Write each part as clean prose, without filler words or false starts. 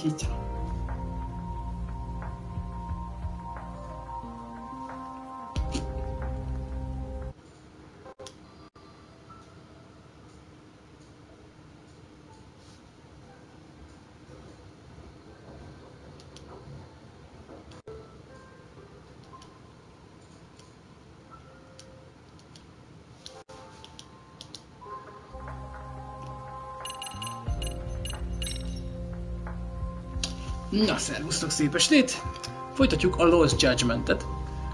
Így. Na, szervusztok, szép estét! Folytatjuk a Lost Judgment-et.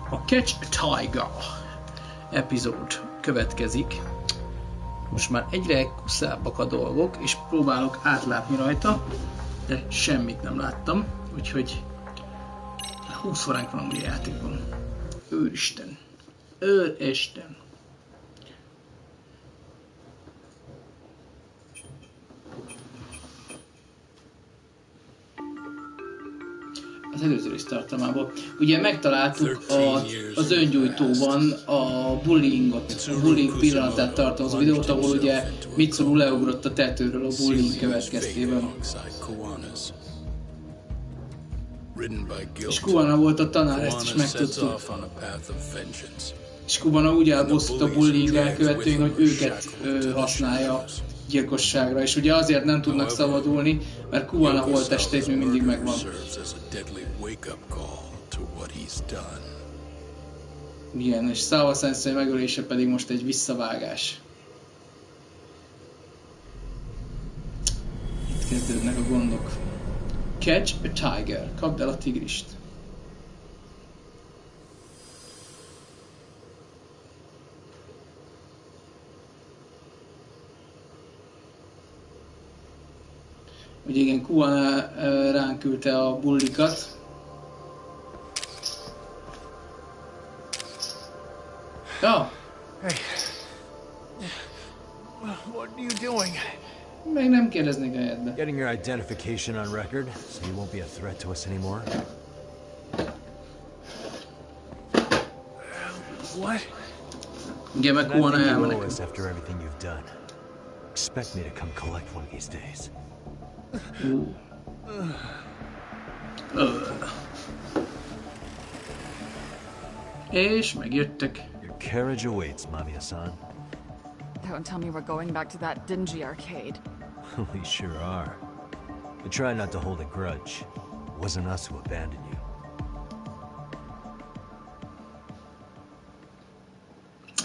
A Catch a Tiger epizód következik. Most már egyre kuszábbak a dolgok, és próbálok átlátni rajta, de semmit nem láttam, úgyhogy 20 forránk van a játékban. Őristen! Őristen! Az előző rész tartalmából. Ugye megtaláltuk az öngyújtóban a bullyingot, a bullying pillanatát tartalmazó videót, ahol ugye Mitsuru leugrott a tetőről a bullying következtében. És Kuwana volt a tanár, ezt is megtudtuk. És Kuwana úgy elbosszult a bullying elkövetőin, hogy őket használja gyilkosságra, és ugye azért nem tudnak szabadulni, mert Kuwana holttestét még mindig megvan. Igen, és Sawa Sensei megölése pedig most egy visszavágás. Itt kezdődnek a gondok. Catch a tiger. Kapd el a tigrist. Ugye igen, Kuwana ránk küldte a bullikat. Ja. Hey. What are you doing? Meg nem kérdeznék a helyedbe. Getting your identification on record, so you won't be a threat to us anymore. What? Igen, meg Kuwana elmenekült. After everything you've done. Expect me to come collect one of these days. És megjöttek. Your carriage awaits, Mamiya-san. Don't tell me we're going back to that dingy arcade. We sure are. But try not to hold a grudge. It wasn't us who abandoned you.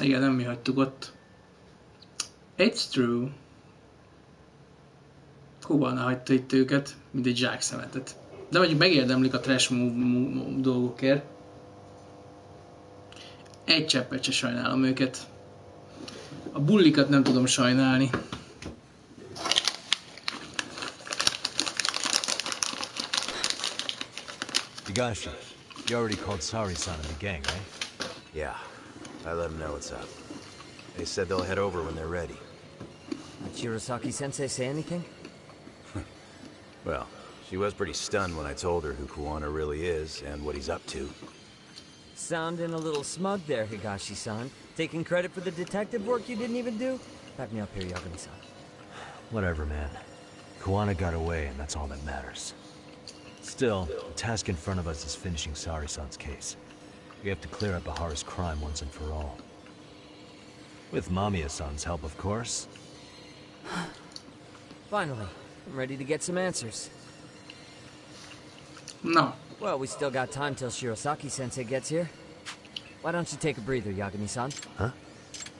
Igen, nem mi hagytuk ott. It's true. Kuwana hagyta itt őket, mint egy zsákszemetet. De mondjuk megérdemlik a trash move dolgokért. Egy cseppet se sajnálom őket. A bullikat nem tudom sajnálni. Higashi, you already called Sari-san and the gang, right? Yeah, I let them know what's up. They said they'll head over when they're ready. Did Shirosaki-sensei say anything? Well, she was pretty stunned when I told her who Kuwana really is and what he's up to. Sounding a little smug there, Higashi-san. Taking credit for the detective work you didn't even do? Back me up here, Yagami-san. Whatever, man. Kuwana got away, and that's all that matters. Still, the task in front of us is finishing Sari-san's case. We have to clear up Bahara's crime once and for all. With Mamiya-san's help, of course. Finally, I'm ready to get some answers. No. Well, we still got time till Shirosaki-sensei gets here. Why don't you take a breather, Yagami-san? Huh?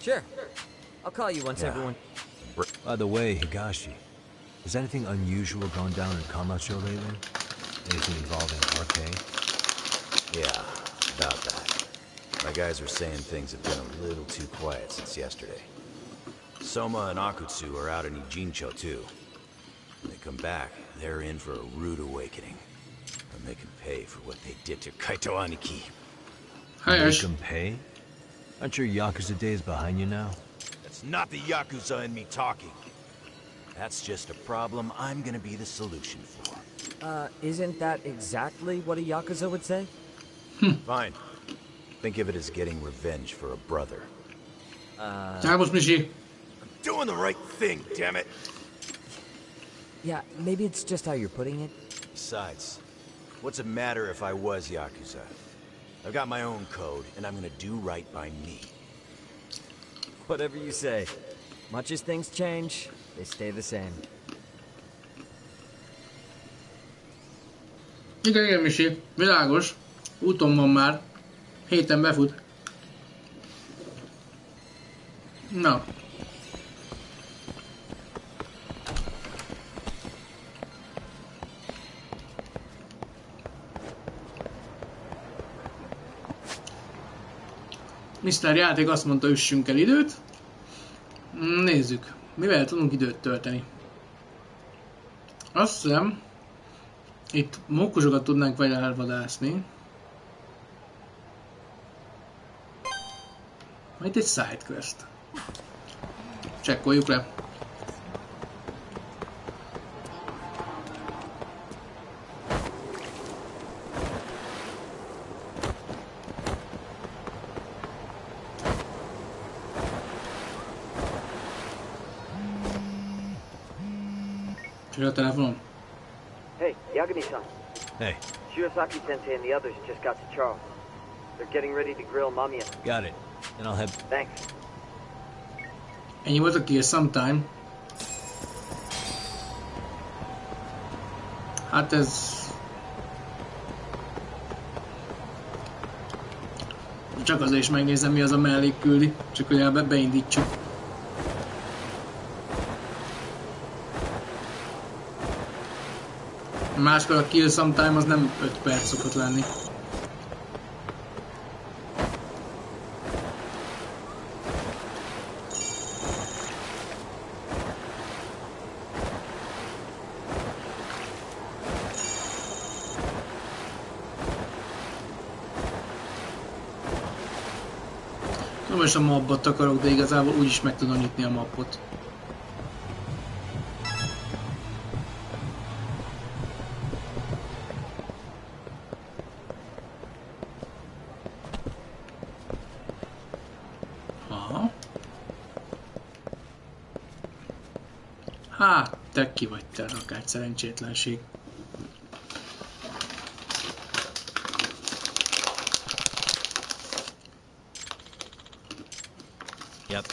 Sure. I'll call you once everyone... By the way, Higashi, has anything unusual gone down in Kamacho lately? Anything involving arcade? Yeah, about that. My guys are saying things have been a little too quiet since yesterday. Soma and Akutsu are out in Ijincho too. When they come back, they're in for a rude awakening. And they can pay for what they did to Kaito Aniki. Make them pay? Aren't your Yakuza days behind you now? That's not the Yakuza in me talking. That's just a problem I'm gonna be the solution for. Isn't that exactly what a Yakuza would say? Fine. Think of it as getting revenge for a brother. Michi. I'm doing the right thing, damn it! Yeah, maybe it's just how you're putting it. Besides, what's it matter if I was Yakuza? I've got my own code, and I'm gonna do right by me. Whatever you say. Much as things change, they stay the same. Igen, Misi. Világos. Úton van már. Héten befut. Na. Mr. Játék azt mondta, üssünk el időt. Nézzük, mivel tudunk időt tölteni. Azt hiszem, itt mókusokat tudnánk vele elvadászni. Itt egy sidequest. Csekkoljuk le. Csöröl a telefonom. Hey, Yagami-san. Hey, Shirosaki-sensei and the others just got to Charles. They're getting ready to grill Mamiya. got it. And I'll head... Thanks. Ennyi volt a kill sometime. Hát ez... Csak azért is megnézem, mi az a mellék küldi. Csak hogy beindítsuk. Máskor a kill sometime az nem 5 perc szokott lenni. Most a mappot akarok, de igazából úgyis meg tudom nyitni a mappot. Aha. Hát, te ki vagy te, rakács szerencsétlenség. Yep.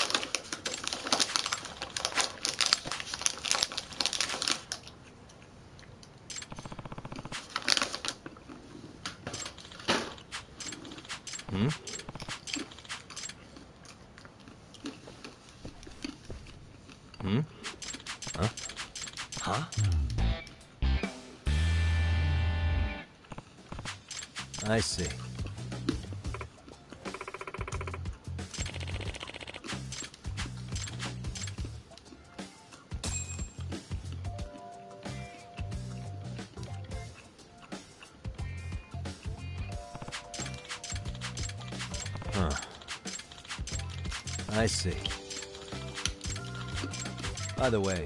Hmm? Hmm? Huh? Huh? I see. I see. By the way...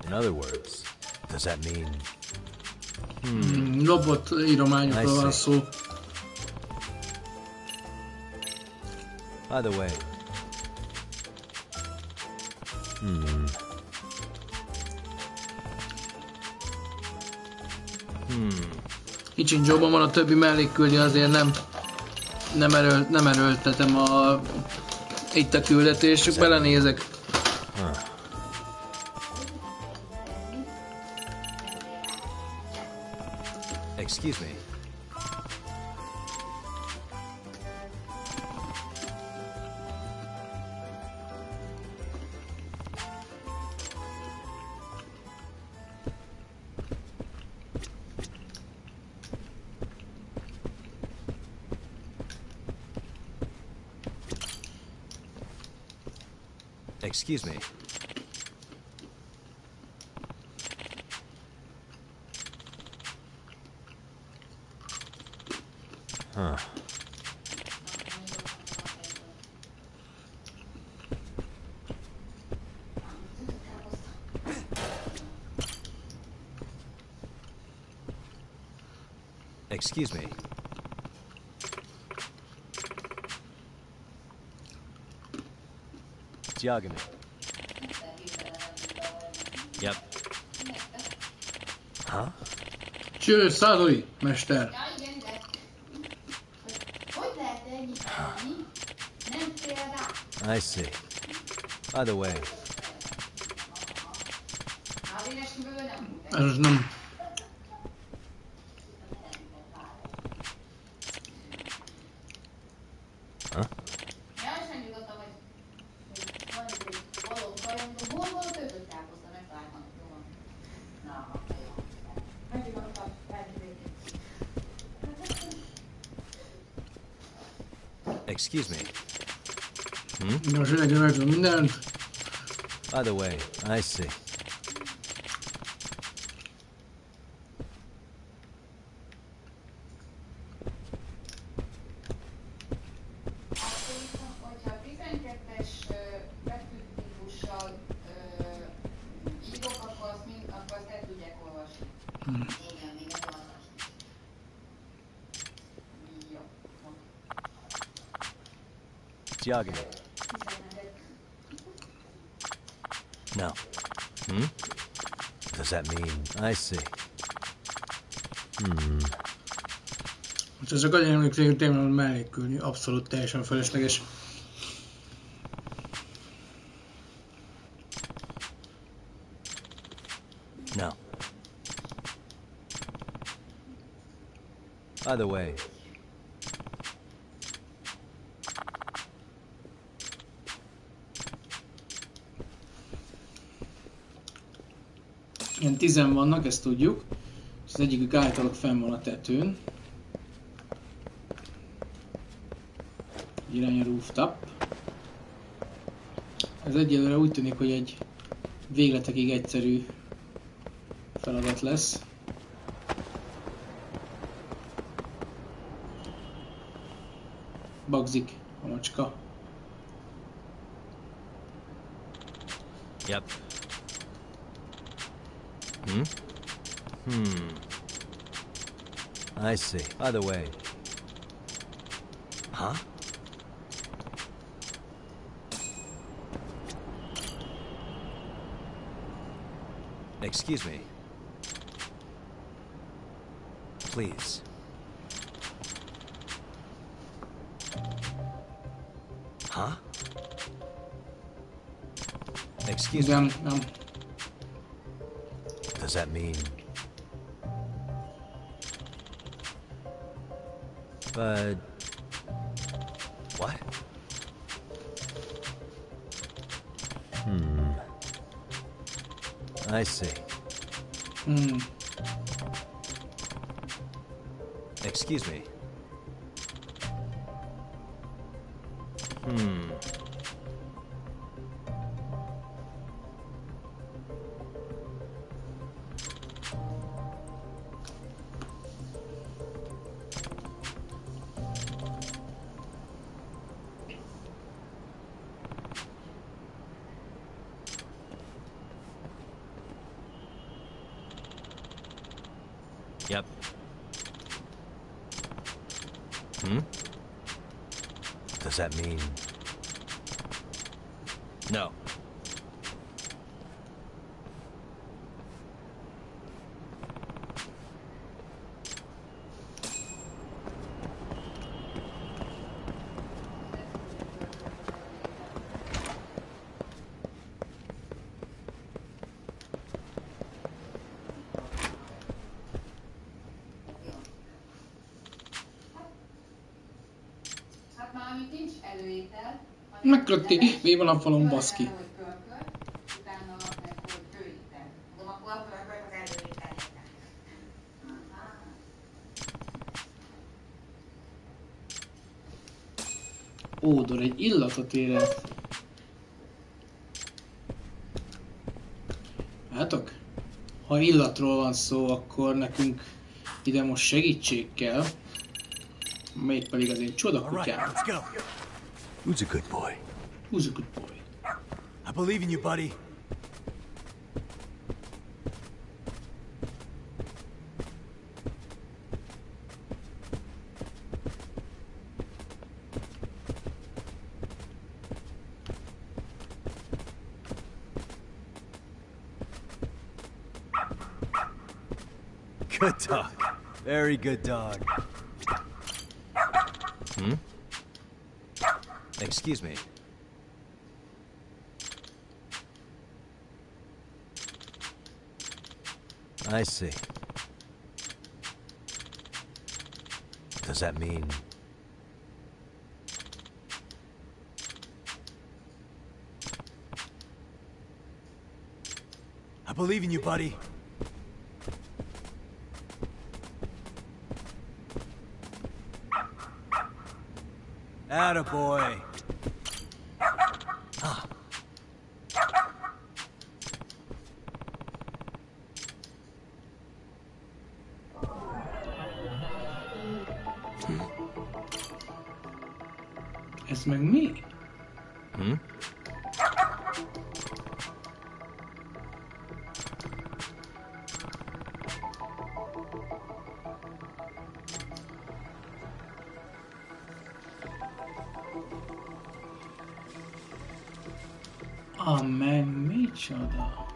In other words, does that mean... Robot írományokról van szó. By the way... Icsinjóban van a többi mellékküldi, azért nem erőltetem itt a küldetést, csak belenézek. Excuse me. Excuse me. Huh. Excuse me. Judgement. Yep. Huh? Cső, Szádori, mester. I see. By the way, Ez most nem... excuse me. Most mindenki megtudom mindent. By the way, I see. Judgement. No. Does that mean... I see. Most ezek annyi emlékszünk tényleg mellékülni, abszolút teljesen felesleges. No. By the way, ilyen 10 vannak, ezt tudjuk. Az egyikük általában fenn van a tetőn. Irány a rooftop. Ez egyelőre úgy tűnik, hogy egy végletekig egyszerű feladat lesz. Bagzik a macska. yep. I see. By the way. Huh? Excuse me. Please. Huh? Excuse me. Nem. Does that mean... But... What? I see. Excuse me. Yep. Does that mean... No. Megkötti, mi van a falon, baszki. Ódor, egy illatot érez. Látok? Ha illatról van szó, akkor nekünk ide most segítség kell. Mégpedig az én csodakutyám. Who's a good boy? Who's a good boy? I believe in you, buddy. Good dog. Very good dog. Hmm? Excuse me. I see. Does that mean... I believe in you, buddy. Attaboy. Ah. Ez meg mi? Hmm? Meg micsoda?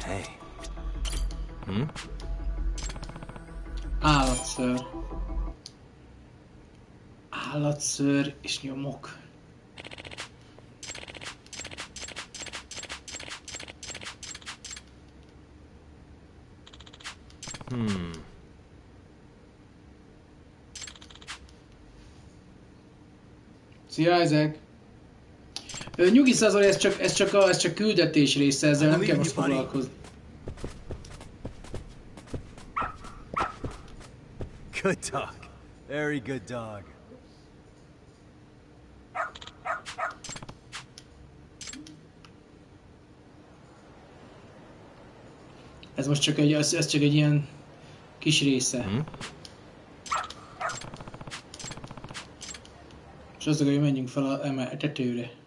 Hey. Hmm? Állatszőr. Állatszőr és nyomok. Szia, Isaac! Nyugi Szazori, ez csak küldetés része, ezzel nem kell most foglalkozni. Good dog. Very good dog. Ez most csak egy ilyen kis része. Hmm? És az, hogy menjünk fel a tetőre.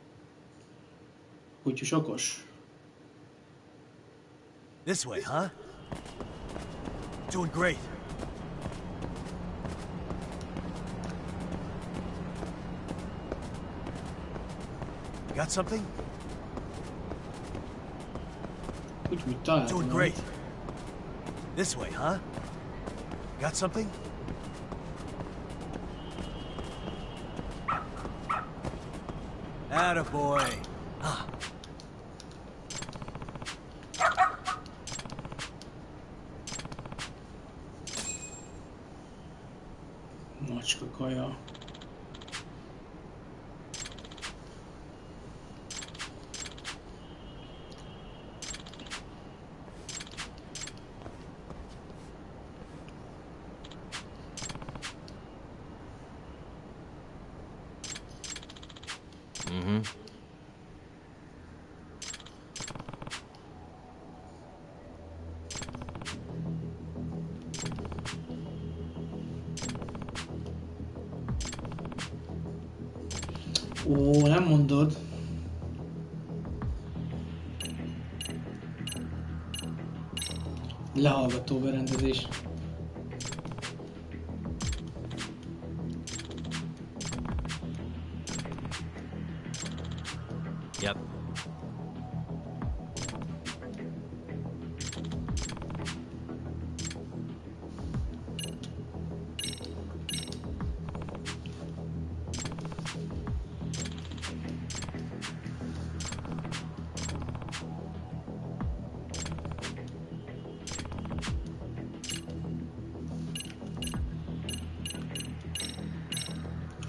Úgyhogy okos. This way, huh? Doing great. Got something? Úgy találtam. Doing great. This way, huh? Got something? Attaboy. Ah. Macska kaja. Ó, nem mondod. Lehallgató berendezés. Yep.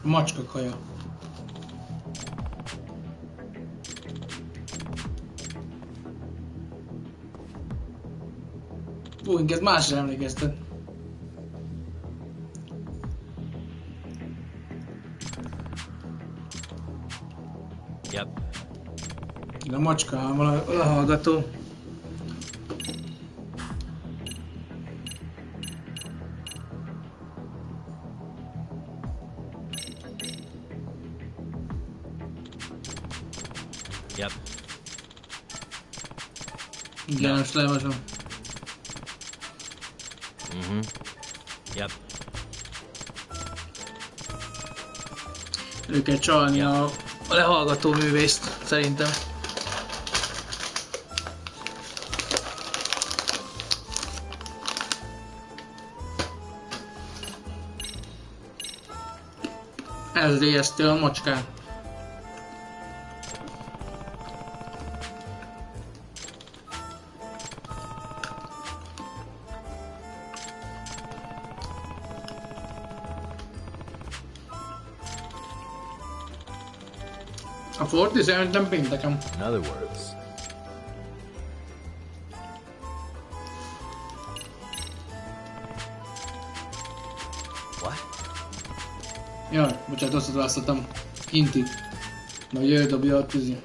Macska kaja. Ó, inkább másra emlékeztet. Yep. A macska, valami hallgató. Yep. Igen, most leolvasom. Yep. Ő kell csalni a lehallgató művészt, szerintem. Ez ijesztő a macskán. A Forti szerintem pénteken. In other words, what? Jaj, bocsánat, azt választottam. Inti. Majd jöjjön dobja a tűzi.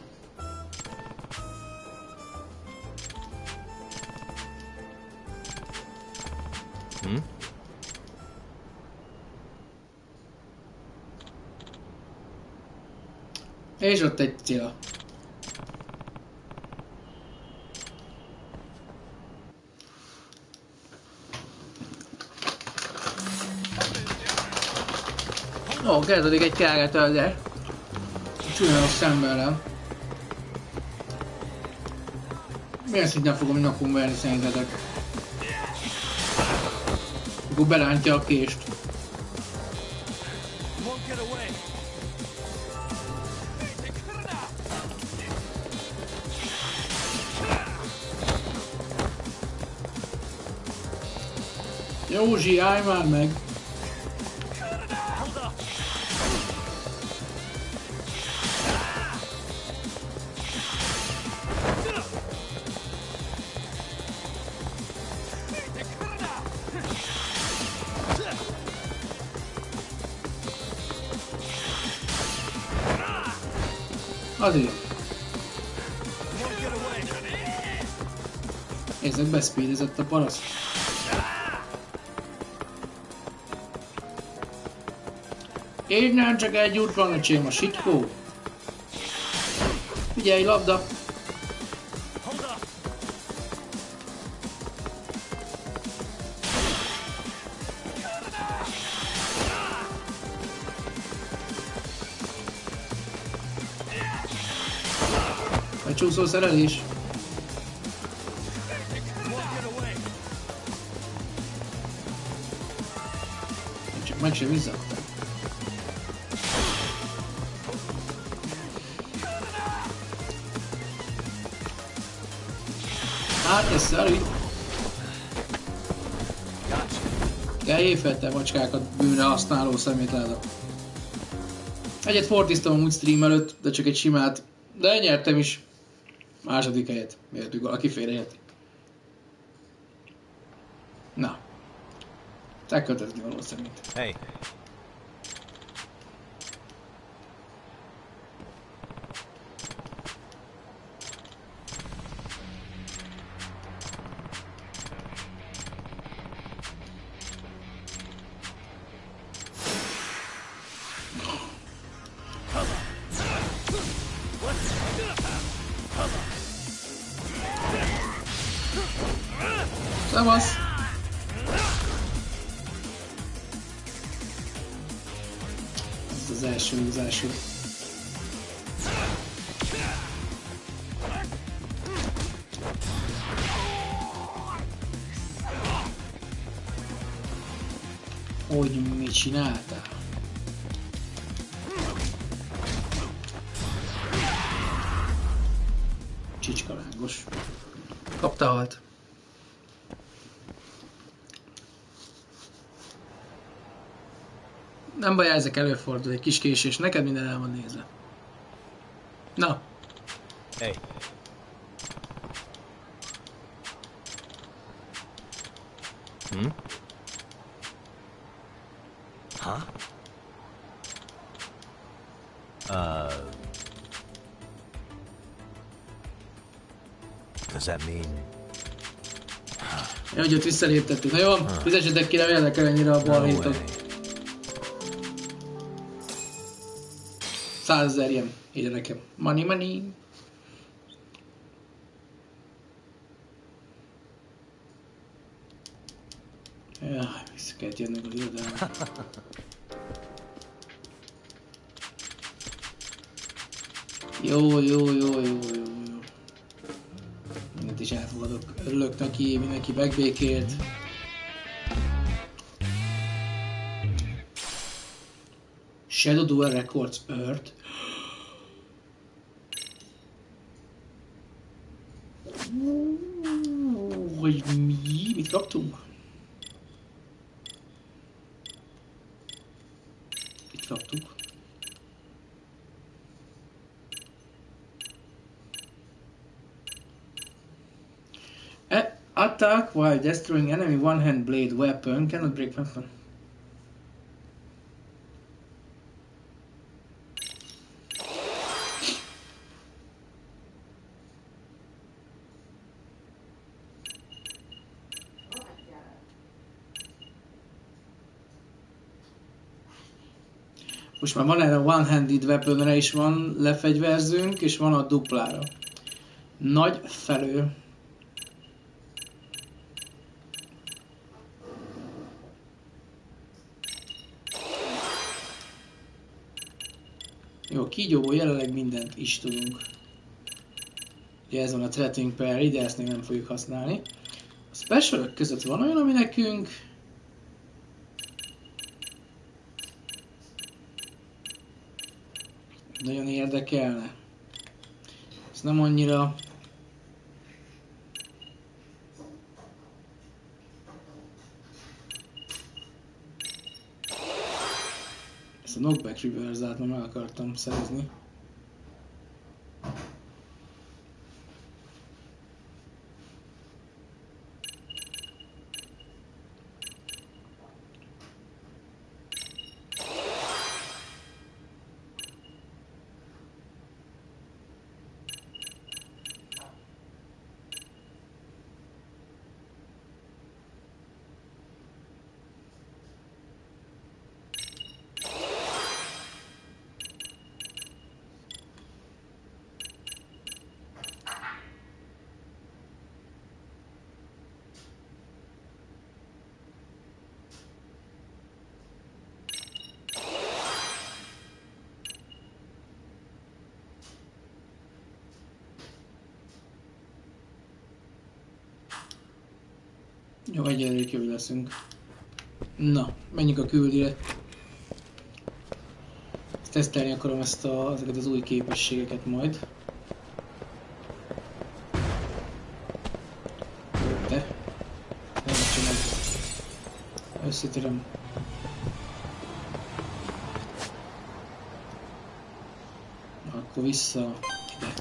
És ott egy cél. Ó, kezdődik egy kelgetölgyel. Csúlyos szemberrel. Milyen szinten fogom nakon verni szerintetek? Akkor berántja a kést. Józsi, állj már meg! Azért. Érzek, beszpédezett a paraszt. Innen csak egy út van, öcsém, a sitkó. Figyelj, labda! A csúszó szerelés. Csak meg sem visszaadtam. Hát ez szarít. Kell éjfelte macskákat bűnre használó szemétláda. Egyet fortiztam amúgy stream előtt, de csak egy simát. De nyertem is. Második helyet. Miért valaki félreérti. Na. Te kötözni való szerint. Hey. Szevasz! Ez az első. Hogy mit csináltál? Csicskalángos. Kapta halt. Nem baj, ezek előfordul, egy kis késés. Neked minden el van nézve. Na. Hey. Huh? Does that mean... Ja, hogy ott visszaléptettük. Na jó, fizessetek ki, nem érdekel ennyire a balhétot. 100 000 ilyen, ide nekem. Money. Jaj, vissza kellett jönnek az irodába. Jó. Mindent is elfogadok. Örülök neki, mindenki megbékélt. Shadow Duel Records Earth. Hogy mi? Mit kaptunk? Mit kaptuk? Attack while destroying enemy one-hand blade weapon cannot break weapon. Most már van erre a one-handed weaponre is van lefegyverzünk, és van a duplára. Nagy felő. Jó, kígyóból jelenleg mindent is tudunk. Ugye ez van a Threatening Parry, de ezt még nem fogjuk használni. A specialok között van olyan, ami nekünk nagyon érdekelne. Ez nem annyira... Ezt a knockback reverse-át már meg akartam szerezni. Jó, egyelőre kívül leszünk. Na, menjünk a küldire. Tesztelni akarom ezeket az új képességeket majd. De nem csinálom. Összetöröm. Akkor vissza ide.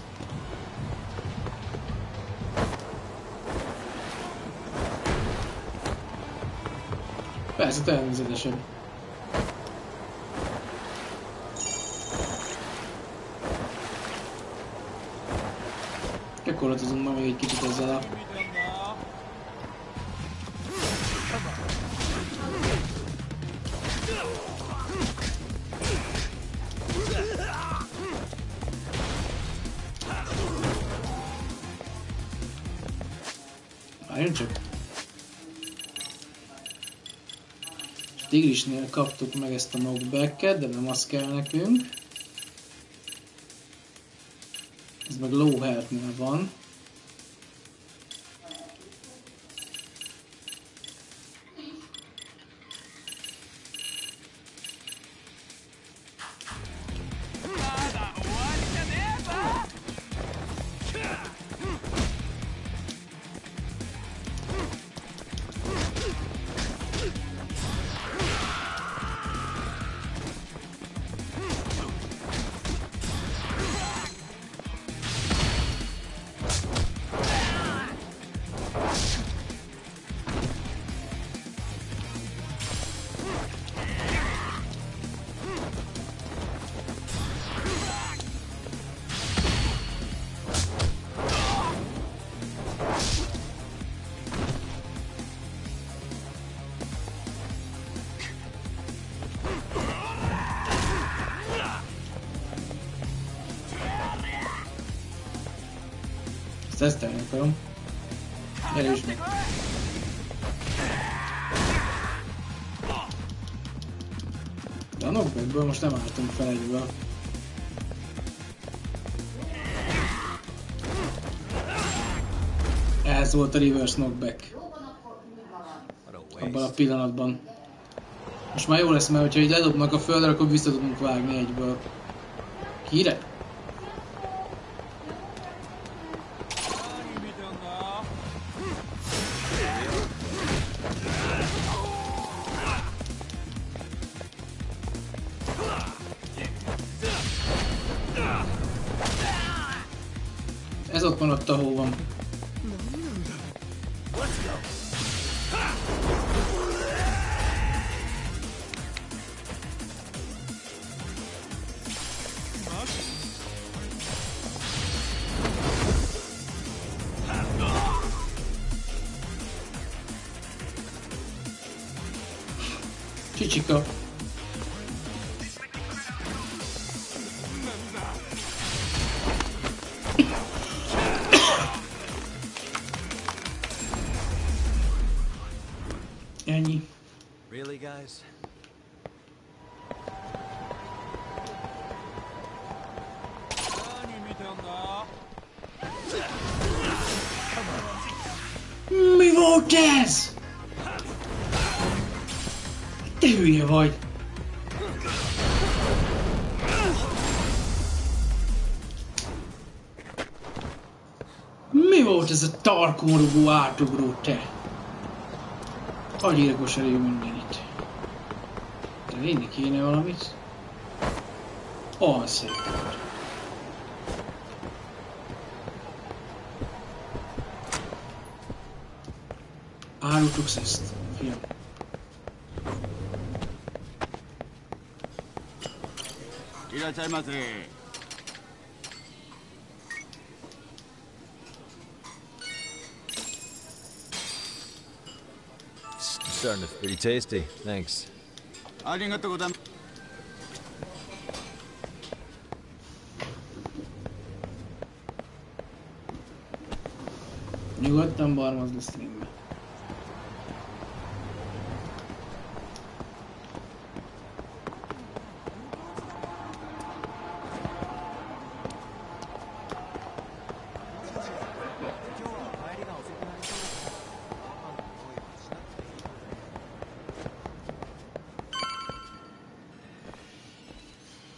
Persze, természetesen. Gyakorlatozunk ma még egy kicsit ezzel a... Várjunk csak. Tigrisnél kaptuk meg ezt a knockback-et, de nem az kell nekünk. Ez meg low health-nél van. Ezt tesztelni akarom. Gyere is meg. De a knockbackből most nem álltunk fel egyből. Ez volt a reverse knockback. Abban a pillanatban. Most már jó lesz, mert hogyha így ledobnak a földre, akkor vissza tudunk vágni egyből. Kire? Ez ott maradt, ahol van. Csicsika. Ennyi. Really, guys? Mi volt ez? Te hülye vagy! Mi volt ez a tarkórugó átugró, te? Agyilkos erő mindenit. De vinni kéne valamit. Olyan szép volt. Árultuk ezt, fiam. Starting to pretty tasty. Thanks. Nyugodtan barmazd a streambe.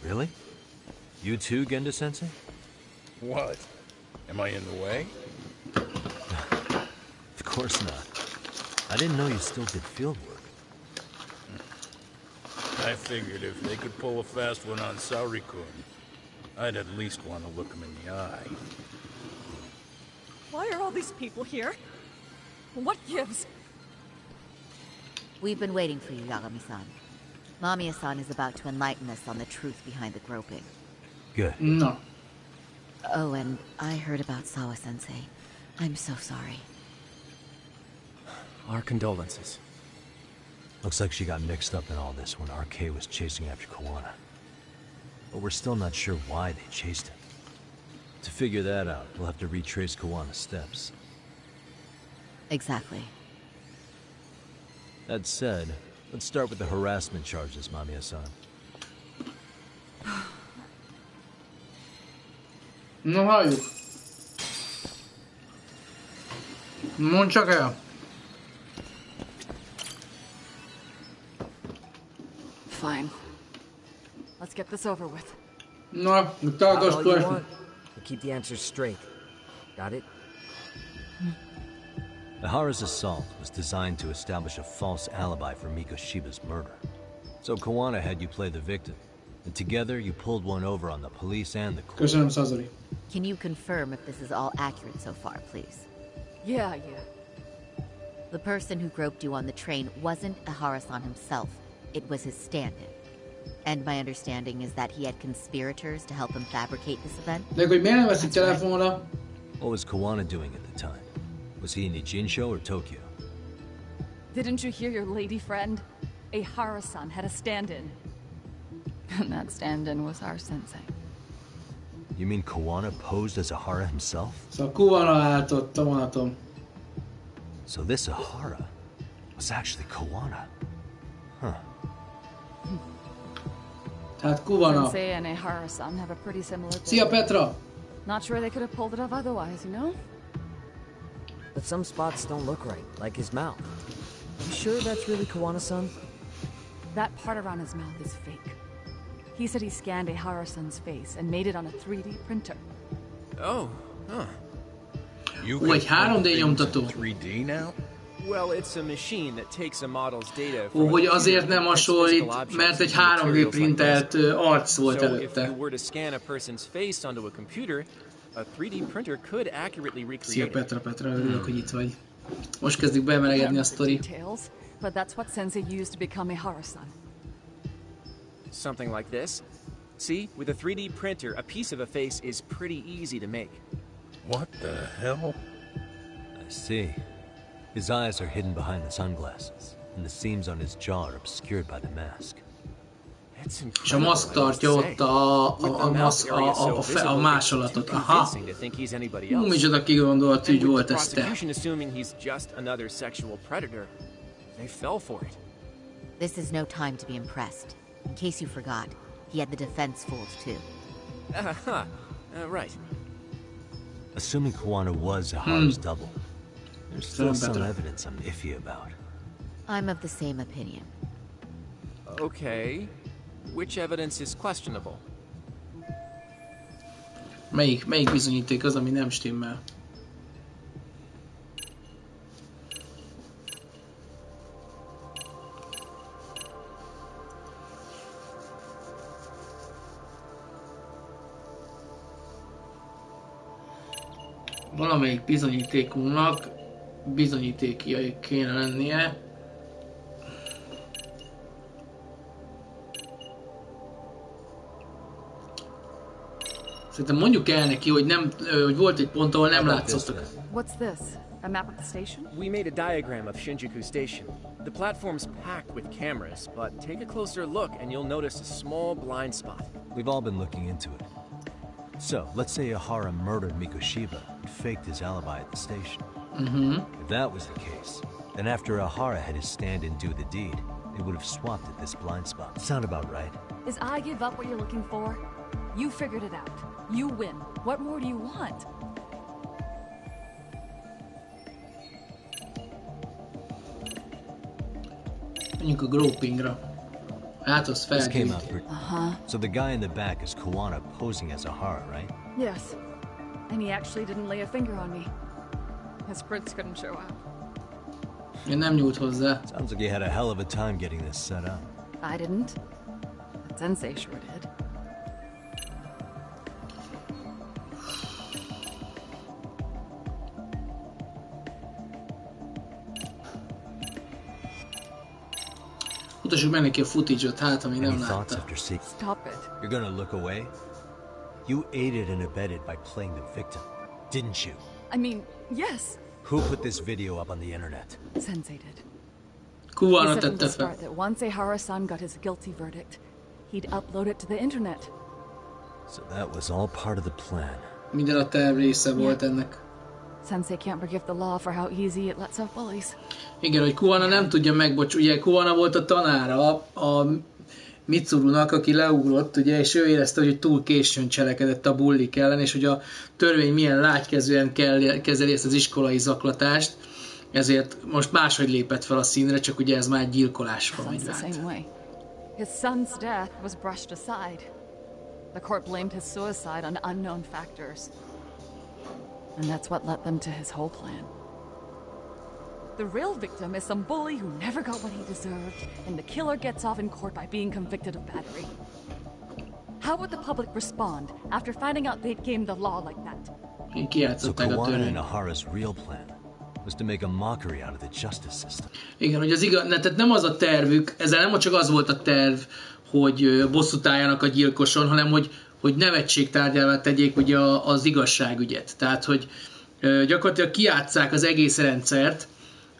Really? You too, Genda-sensei? What? Am I in the way? Of course not. I didn't know you still did field work. I figured if they could pull a fast one on Saori-kun, I'd at least want to look him in the eye. Why are all these people here? What gives? We've been waiting for you, Yagami-san. Mamiya-san is about to enlighten us on the truth behind the groping. Good. No. Oh, and I heard about Sawa-sensei. I'm so sorry. Our condolences. Looks like she got mixed up in all this when RK was chasing after Kawana. But we're still not sure why they chased him. To figure that out, we'll have to retrace Kawana's steps. Exactly. That said, let's start with the harassment charges, Mamiya-san. No halljuk. Mondd csak el. Fine. Let's get this over with. Na, Not tartasz all you tőle. want, but keep the answers straight. Got it? Ihara's assault was designed to establish a false alibi for Miko Shiba's murder. So Kawana had you play the victim, and together you pulled one over on the police and the court. Köszönöm, Sazori. Can you confirm if this is all accurate so far, please? Yeah. The person who groped you on the train wasn't Ihara-san himself. It was his stand-in. And my understanding is that he had conspirators to help him fabricate this event? De hogy miért nem veszik telefonra? What was Kawana doing at the time? Was he in Ijincho or Tokyo? Didn't you hear your lady friend? Ihara-san had a stand-in. And that stand-in was our sensei. You mean Kawana posed as Ihara himself? Szóval Kuvana állt ott a vonaton. So this Ihara was actually Kawana. Huh. Tehát Kuvana. Sensei and Ihara-san have a pretty similar Szia, build. Petra! Not sure they could have pulled it off otherwise, you know? But some spots don't look right, like his mouth. You sure that's really Kawana-san? That part around his mouth is fake. He said he scanned a Hara-san's face and made it on a 3D printer. Oh, huh. You Ó, egy 3D things in nyomtató. 3D now? Well, it's a machine that takes a model's data Ó, from hogy a azért computer nem and prints hasonlít, physical objects mert egy into 3D materials like printelt this. arc volt So if előtte. you were to scan a person's face onto a computer, a 3D printer could accurately Szia recreate it. Petra, örülök, hogy itt vagy. Most kezdik bemelegedni a sztori. Details, but that's what Sensei used to become a Hara-san. Something like this. See, with a 3D printer, a piece of a face is pretty easy to make. What the hell? I see. His eyes are hidden behind the sunglasses, and the seams on his jaw are obscured by the mask. It's És a maszk tartja ott a másolatot. Aha. Micsoda kigondolt ügy volt ez te. Assuming he's just another sexual predator, they fell for it. This is no time to be impressed. In case you forgot, he had the defense fooled too. Right. Assuming Kuwana was Ahara's double, there's still some evidence I'm iffy about. I'm of the same opinion. Okay. Which evidence is questionable? Melyik bizonyíték az, ami nem stimmel? Valamelyik bizonyítékunknak bizonyítékjaik kéne lennie. Szerintem mondjuk el neki, hogy hogy volt egy pont, ahol nem látszottak. What's this? A map of the station? We made a diagram of Shinjuku Station. The platform's packed with cameras, but take a closer look and you'll notice a small blind spot. We've all been looking into it. So, let's say Ahara murdered Mikoshiba and faked his alibi at the station. If that was the case, then after Ahara had his stand-in do the deed, they would have swapped at this blind spot. Sound about right? Is I give up what you're looking for? You figured it out. You win. What more do you want? Menjünk a gropingra. Hát az This came out felgyűjti. So the guy in the back is Kuwana posing as Ahara, right? Yes. And he actually didn't lay a finger on me. His prints couldn't show up. Én nem nyújt hozzá. Sounds like you had a hell of a time getting this set up. I didn't. But Sensei sure did. Mutassuk meg neki a footage-ot, hát ami nem Any thoughts látta. after seeing? Stop it. You're gonna look away? You aided and abetted by playing the victim, didn't you? I mean, yes. Who put this video up on the internet? Sensei did. He Kuwana said from the tette fel. start that once Hara-san got his guilty verdict, he'd upload it to the internet. So that was all part of the plan. Minden a terv része volt ennek. Sensei can't forgive the law for how easy it lets out bullies. Igen, hogy Kuwana nem tudja ugye Kuwana volt a tanára a Mitsurunak, aki leugrott, ugye, és ő érezte, hogy túl későn cselekedett a bullik ellen, és hogy a törvény milyen lágykezűen kezeli ezt az iskolai zaklatást, ezért most máshogy lépett fel a színre, csak ugye ez már gyilkolásra megy Son's the át. same way. His son's death was brushed aside. The court blamed his suicide on unknown factors. And that's what led them to his whole plan. The real victim is some bully who never got what he deserved, and the killer gets off in court by being convicted of battery. How would the public respond after finding out they'd gamed the law like that? So Kijátszották a Kuwana and törvényt. Ahara's real plan was to make a mockery out of the justice system. Igen, hogy az igaz, tehát nem az a tervük, ezzel nem csak az volt a terv, hogy bosszút álljanak a gyilkoson, hanem hogy nevetségtárgyává tegyék ugye az igazságügyet. Tehát, hogy gyakorlatilag kijátsszák az egész rendszert,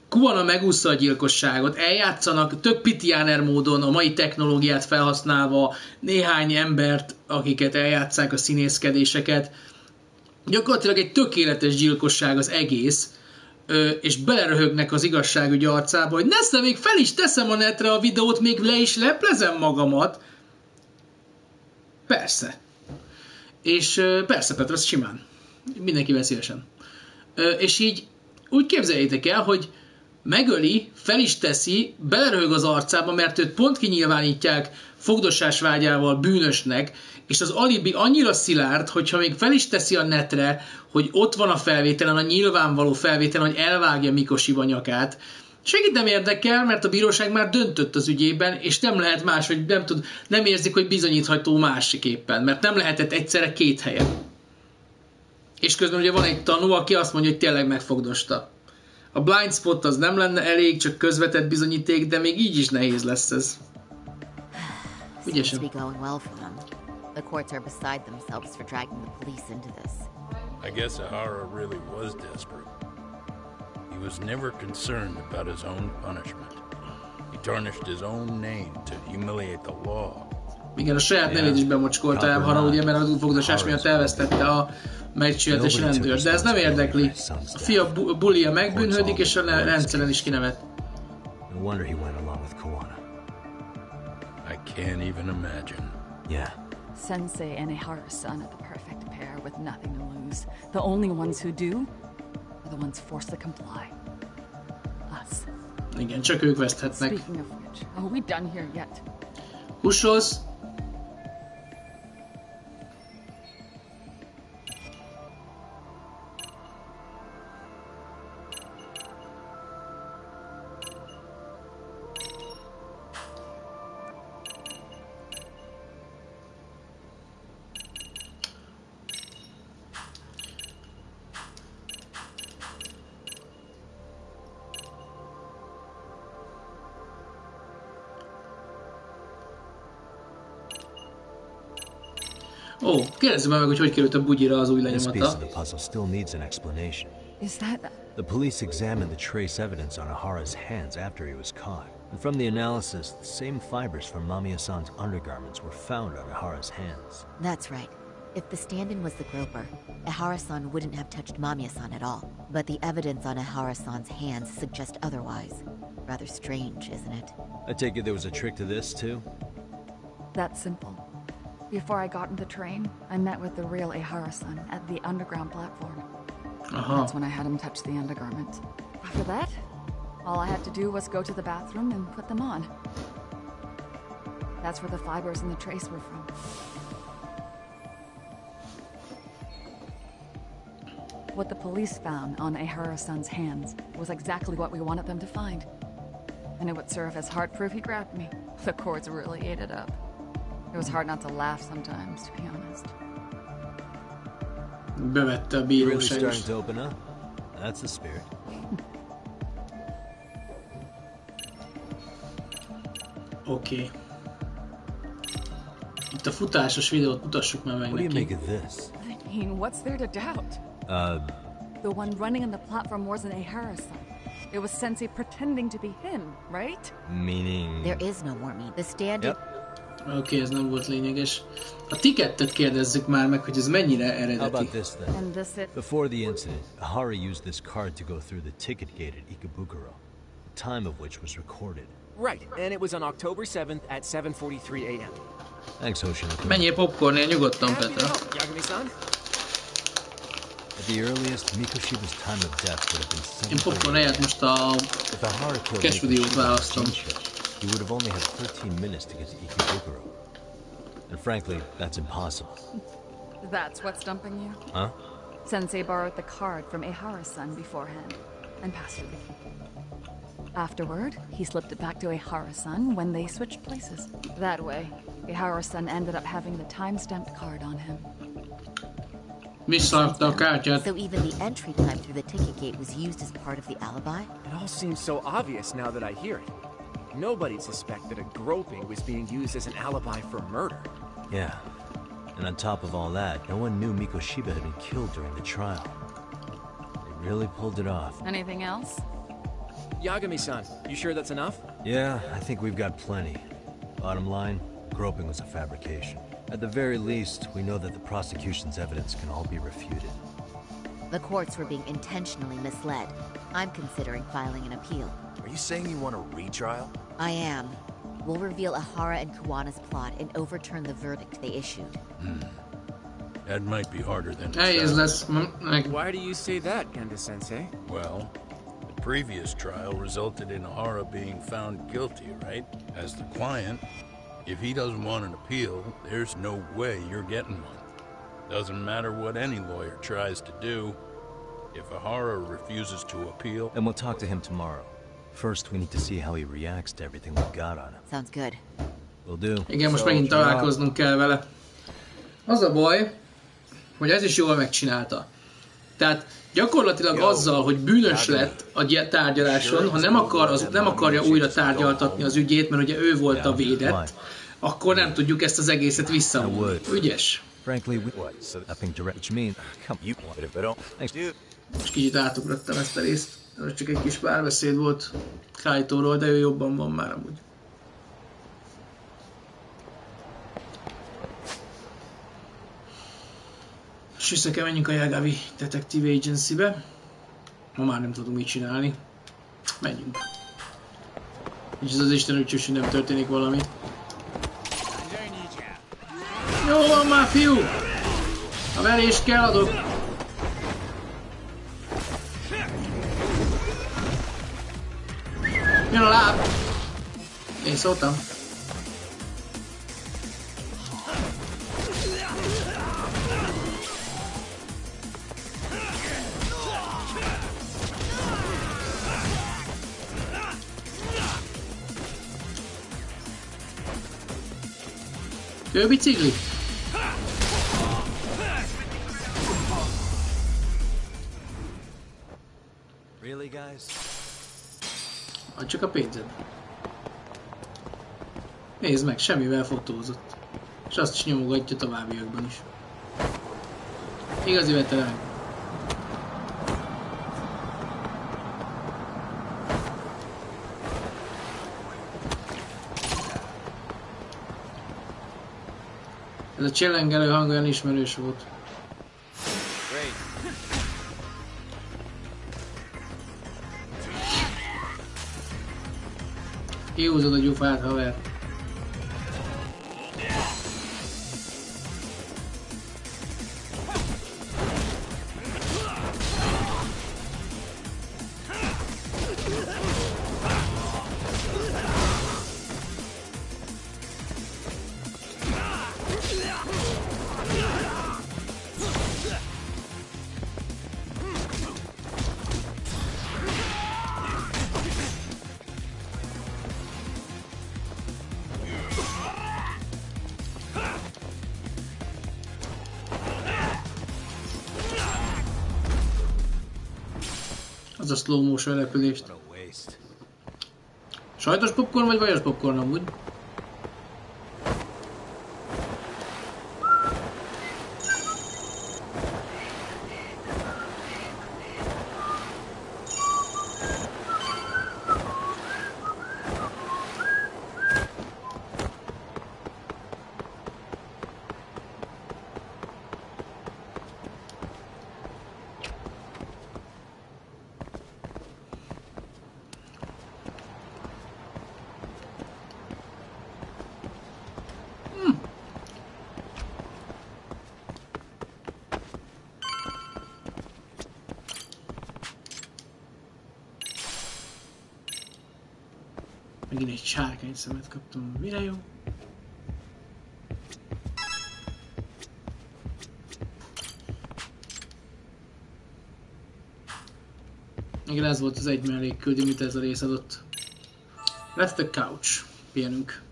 Kuwana megúszta a gyilkosságot, eljátszanak tök pitiáner módon a mai technológiát felhasználva néhány embert, akiket eljátszák a színészkedéseket. Gyakorlatilag egy tökéletes gyilkosság az egész, és beleröhögnek az igazságügy arcába, hogy nesze, még fel is teszem a netre a videót, még le is leplezem magamat. Persze. És persze, Petra, az simán. Mindenkivel szívesen. És így úgy képzeljétek el, hogy megöli, fel is teszi, beleröhög az arcába, mert őt pont kinyilvánítják fogdosás vágyával bűnösnek, és az alibi annyira szilárd, hogyha még fel is teszi a netre, hogy ott van a felvételen, a nyilvánvaló felvételen, hogy elvágja Mikosiba nyakát. Segít nem érdekel, mert a bíróság már döntött az ügyében, és nem lehet más, hogy nem érzik, hogy bizonyítható másiképpen, mert nem lehetett egyszerre két helyen. És közben ugye van egy tanú, aki azt mondja, hogy tényleg megfogdosta. A blind spot az nem lenne elég, csak közvetett bizonyíték, de még így is nehéz lesz ez. Ügyesen. The courts are beside themselves for dragging the police into this. I guess Ahara really was desperate. He was never concerned about his own punishment. He tarnished his own name to humiliate the law. Igen, a saját nevét is bemocskolta Ahara, ugye, mert az fogdosás miatt elvesztette a megcsületes rendőr. De ez nem érdekli. A fia bulia megbűnhődik, és a rendszeren is kinevet. No wonder he went along with Kawana. I can't even imagine. Yeah. Sensei and Ahara-san are the perfect pair with nothing to lose. The only ones who do are the ones forced to comply. Us. Igen, csak ők veszthetnek. Speaking of which, are we done here yet? Húshoz. Ó, kérdezzük meg, hogy került a bugyira az új This piece lenyomata. of the puzzle still needs an explanation. Is that... The police examined the trace evidence on Ahara's hands after he was caught. And from the analysis, the same fibers from Mamiya-san's undergarments were found on Ahara's hands. That's right. If the stand-in was the groper, Ahara-san wouldn't have touched Mamiya-san at all. But the evidence on Ahara-san's hands suggests otherwise. Rather strange, isn't it? I take it there was a trick to this, too? That's simple. Before I got in the train, I met with the real Ahara-san at the underground platform. That's when I had him touch the undergarments. After that, all I had to do was go to the bathroom and put them on. That's where the fibers in the trace were from. What the police found on Ahara-san's hands was exactly what we wanted them to find. And it would serve as hard proof he grabbed me. The courts really ate it up. It was hard not to laugh sometimes, to be honest. Bevette a Really bíróság starting is. to open up? That's the spirit. Oké. Itt a futásos videót mutassuk már meg What do you make neki. of this? I mean, what's there to doubt? Uh, The one running on the platform wasn't Ahara-san. It was Sensei pretending to be him, right? meaning... There is no more meat. The stand-in... Yep. Oké, ez nem volt lényeges. A tikettet kérdezzük már meg, hogy ez mennyire How eredeti. about this then? And this it... Before the incident, Ahara used this card to go through the ticket gate at Ikebukuro, the time of which was recorded. Right, and it was on October 7th at 7:43 a.m. Thanks, Hoshinoko. Menjél popcornnél nyugodtan, Happy to Petra. help, Yagami-san. At the earliest, Mikoshiba's time of death would have been Én popcorn 7:30 helyett most a If Ahara killed cash videót Mikoshiba választom. in Jincho, he would have only had 13 minutes to get to Ikebukuro. And frankly, that's impossible. That's what's stumping you? Huh? Sensei borrowed the card from Ahara-san beforehand and passed her the key. Afterward, he slipped it back to Ahara-san when they switched places. That way, Ahara-san ended up having the time-stamped card on him. Visszaadta a kártyát. So even the entry time through the ticket gate was used as part of the alibi? It all seems so obvious now that I hear it. Nobody'd suspect that a groping was being used as an alibi for murder. Yeah. And on top of all that, no one knew Mikoshiba had been killed during the trial. They really pulled it off. Anything else? Yagami-san, you sure that's enough? Yeah, I think we've got plenty. Bottom line, groping was a fabrication. At the very least, we know that the prosecution's evidence can all be refuted. The courts were being intentionally misled. I'm considering filing an appeal. Are you saying you want a retrial? I am. We'll reveal Ahara and Kuwana's plot and overturn the verdict they issued. That might be harder than it Nehéz sounds. lesz. Meg Why do you say that, Genda-sensei? Well, the previous trial resulted in Hara being found guilty, right? As the client, if he doesn't want an appeal, there's no way you're getting one. Doesn't matter what any lawyer tries to do. If Hara refuses to appeal... And we'll talk to him tomorrow. First, we need to see how he reacts to everything we've got on him. Sounds good. Will do. Igen, most megint találkoznunk kell vele. Az a baj, hogy ez is jól megcsinálta. Tehát gyakorlatilag azzal, hogy bűnös lett a tárgyaláson, ha nem akarja újra tárgyaltatni az ügyét, mert ugye ő volt a védett, akkor nem tudjuk ezt az egészet visszavonni. Ügyes. És kicsit átugrottam ezt a részt. Ez csak egy kis párbeszéd volt Kaitoról, de ő jobban van már amúgy. És vissza kell menjünk a Yagavi Detective Agency-be. Ma már nem tudunk mit csinálni. Menjünk. És ez az Isten ügyes, hogy nem történik valami. Jó van már, fiú! A verést kell adok. Jön a láb! Én szóltam. Ő bicikli? Really, guys? Add csak a pénzed. Nézd meg, semmivel fotózott. És azt is nyomogatja továbbiakban is. Igazi veterán. Ez a csillengelő hang olyan ismerős volt. Kihúzod a gyufát, haver. Az a slow motion repülést. Sajtos popcorn vagy vajos popcorn amúgy? Megint egy sárkány szemet kaptam, mire jó? Igen, ez volt az egy mellékküldi, amit ez a rész adott. Left the couch. Pihenünk.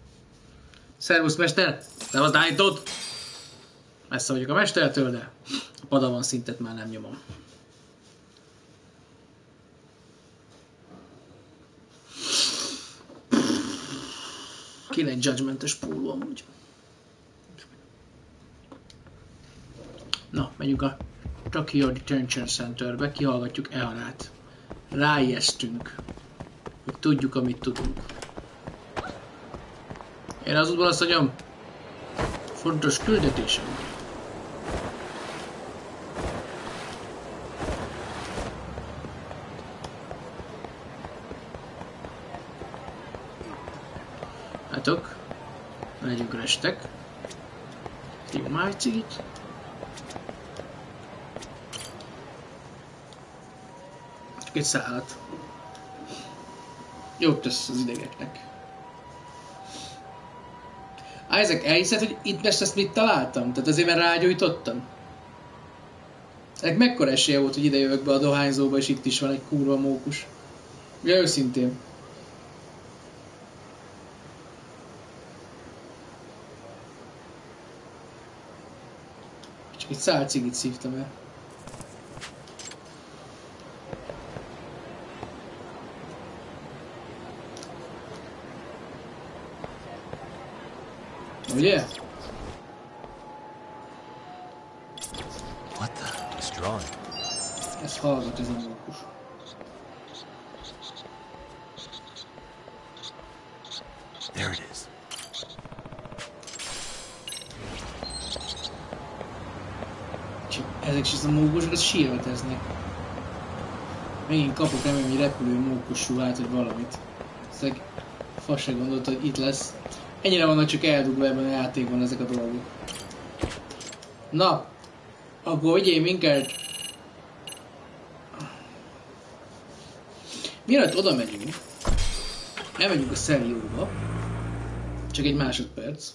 Szervusz, mester! Te azt állítod? Messze vagyok a mestertől, de a padawan szintet már nem nyomom. 9 Judgement-es póló amúgy. Na, megyünk a Tokyo Detention Centerbe, kihallgatjuk Eharát. Ráijesztünk, hogy tudjuk, amit tudunk. Én az útból azt mondjam, fontos küldetésem. Látok, legyünk restek. Jó, már cigit. Csak egy szállat. Jót tesz az idegeknek. Isaac, elhiszed, hogy itt ezt mit találtam? Tehát azért, mert rágyújtottam? Ennek mekkora esélye volt, hogy ide jövök be a dohányzóba, és itt is van egy kurva mókus? Ugye őszintén. Csak egy szál cigit szívtam el. Ugye? What the? It's drawing. Ez hallgat ez a mókus. There it is. Csak ezek is a mókusok, az sírveteznek. Megint kapok remélem egy repülő mókus ruhát, vagy valamit. Ezek fasz se gondolta, hogy itt lesz. Ennyire vannak csak eldugva ebben a játékban ezek a dolgok. Na, akkor vigyél minket. Mielőtt oda megyünk, elmegyünk a Serióba. Csak egy másodperc.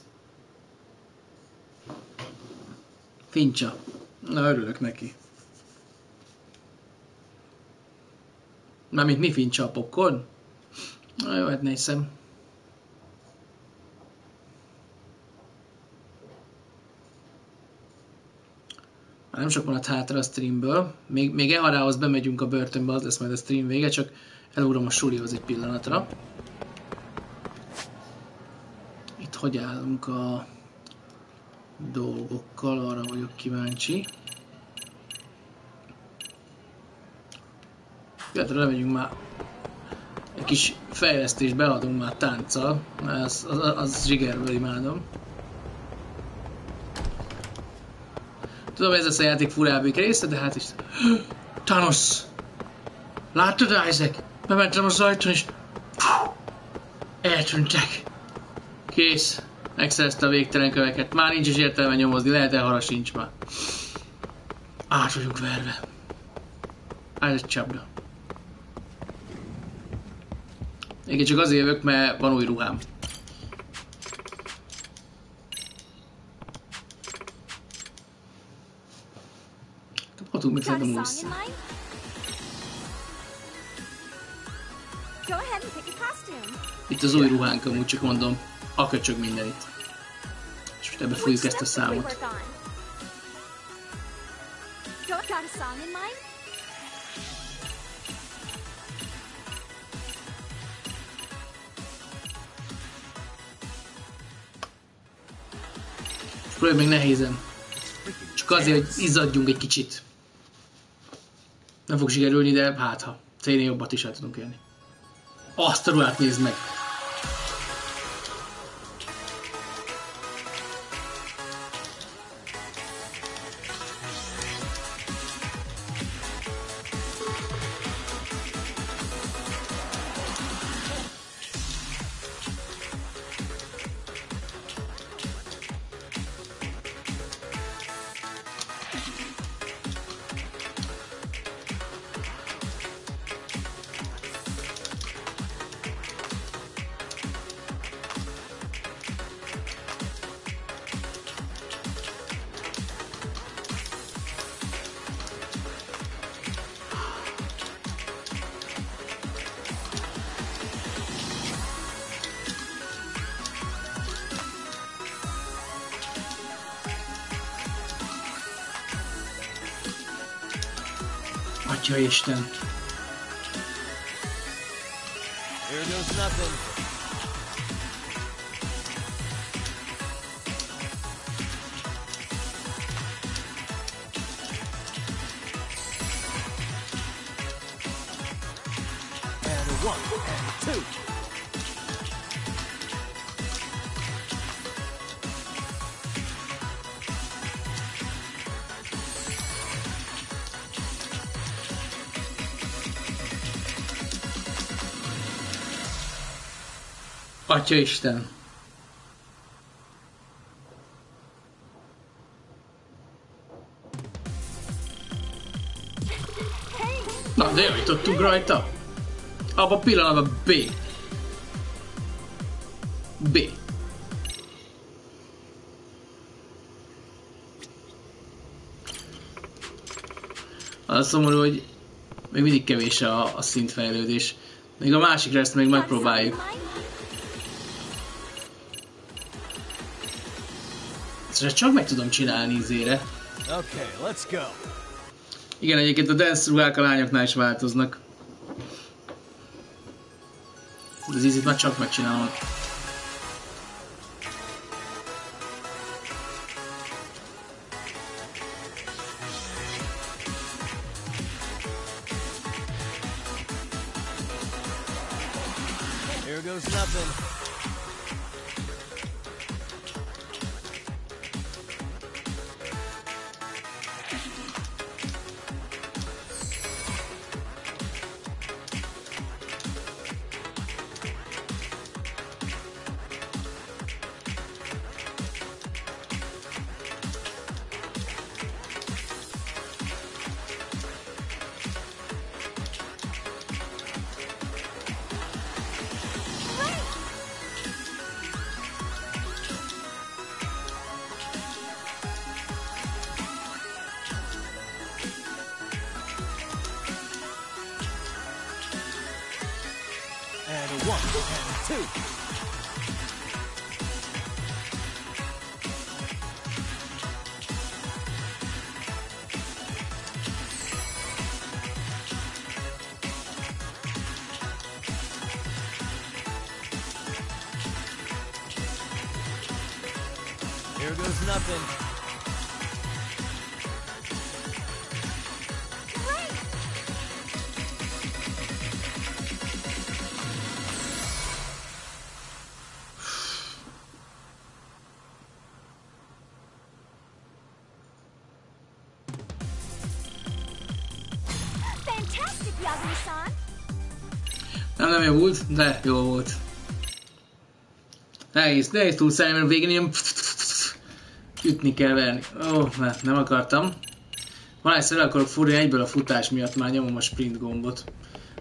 Fincsa. Na, örülök neki. Mármint mi Fincsa, a popcorn? Na jó, hát nézem. Nem sok maradt hátra a streamből. Még Eharához bemegyünk a börtönbe, az lesz majd a stream vége, csak elugrom a sulihoz egy pillanatra. Itt hogy állunk a dolgokkal, arra vagyok kíváncsi. Jöhetre lemegyünk már. Egy kis fejlesztést beadunk már tánccal, az zsigerből imádom. Tudom, ez lesz a játék furábbik része, de hát is... Thanos! Láttad, Isaac? Bementem az ajtón és... Eltűntek. Kész. Megszerezte a végtelen köveket. Már nincs is értelme nyomozni, lehet elhara sincs már. Át vagyunk verve. Ez egy csapda. Igen, csak azért jövök, mert van új ruhám. Kaphatunk még szerintem újsz. Itt az új ruhánk, amúgy csak mondom, a köcsög mindenit. És most ebbe fogjuk ezt a számot. Próbálj meg nehézen. Csak azért, hogy izzadjunk egy kicsit. Nem fog sikerülni, de hát ha. Szénél jobbat is el tudunk élni. Azt a ruhát nézd meg! Atya Isten! Here goes nothing. And a 1, and 2. Atya Isten! Na, de javítottunk rajta. Abba a pillanatban B. B. Az szomorú, hogy még mindig kevés a szintfejlődés. Még a másikra ezt még megpróbáljuk. Ezt csak meg tudom csinálni ízére. Okay, let's go. Igen, egyébként a dance ruhák a lányoknál is változnak. De az ízét már csak megcsinálom. Here goes nothing. And a 1 and 2. Here goes nothing. Nem javult, de jó volt. Nehéz túlszállni, mert végén ilyen ütni kell verni. Ó, nem akartam. Van egyszer el akarok fordulni egyből a futás miatt, már nyomom a sprint gombot.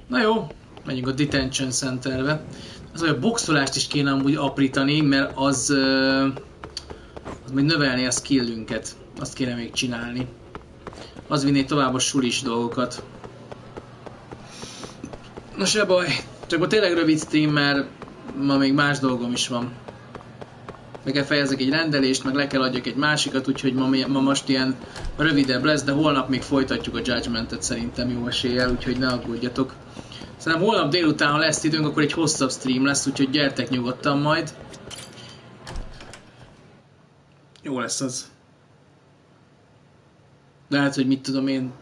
Na jó, menjünk a Detention Centerbe. Az, hogy a boxolást is kéne amúgy aprítani, mert az még növelni a skillünket. Azt kéne még csinálni. Az vinné tovább a sulis dolgokat. Na se baj, csak ma tényleg rövid stream, mert ma még más dolgom is van. Meg kell fejezzek egy rendelést, meg le kell adjak egy másikat, úgyhogy ma most ilyen rövidebb lesz, de holnap még folytatjuk a Judgmentet szerintem jó eséllyel, úgyhogy ne aggódjatok. Szerintem holnap délután, ha lesz időnk, akkor egy hosszabb stream lesz, úgyhogy gyertek nyugodtan majd. Jó lesz az. Lehet, hogy mit tudom én.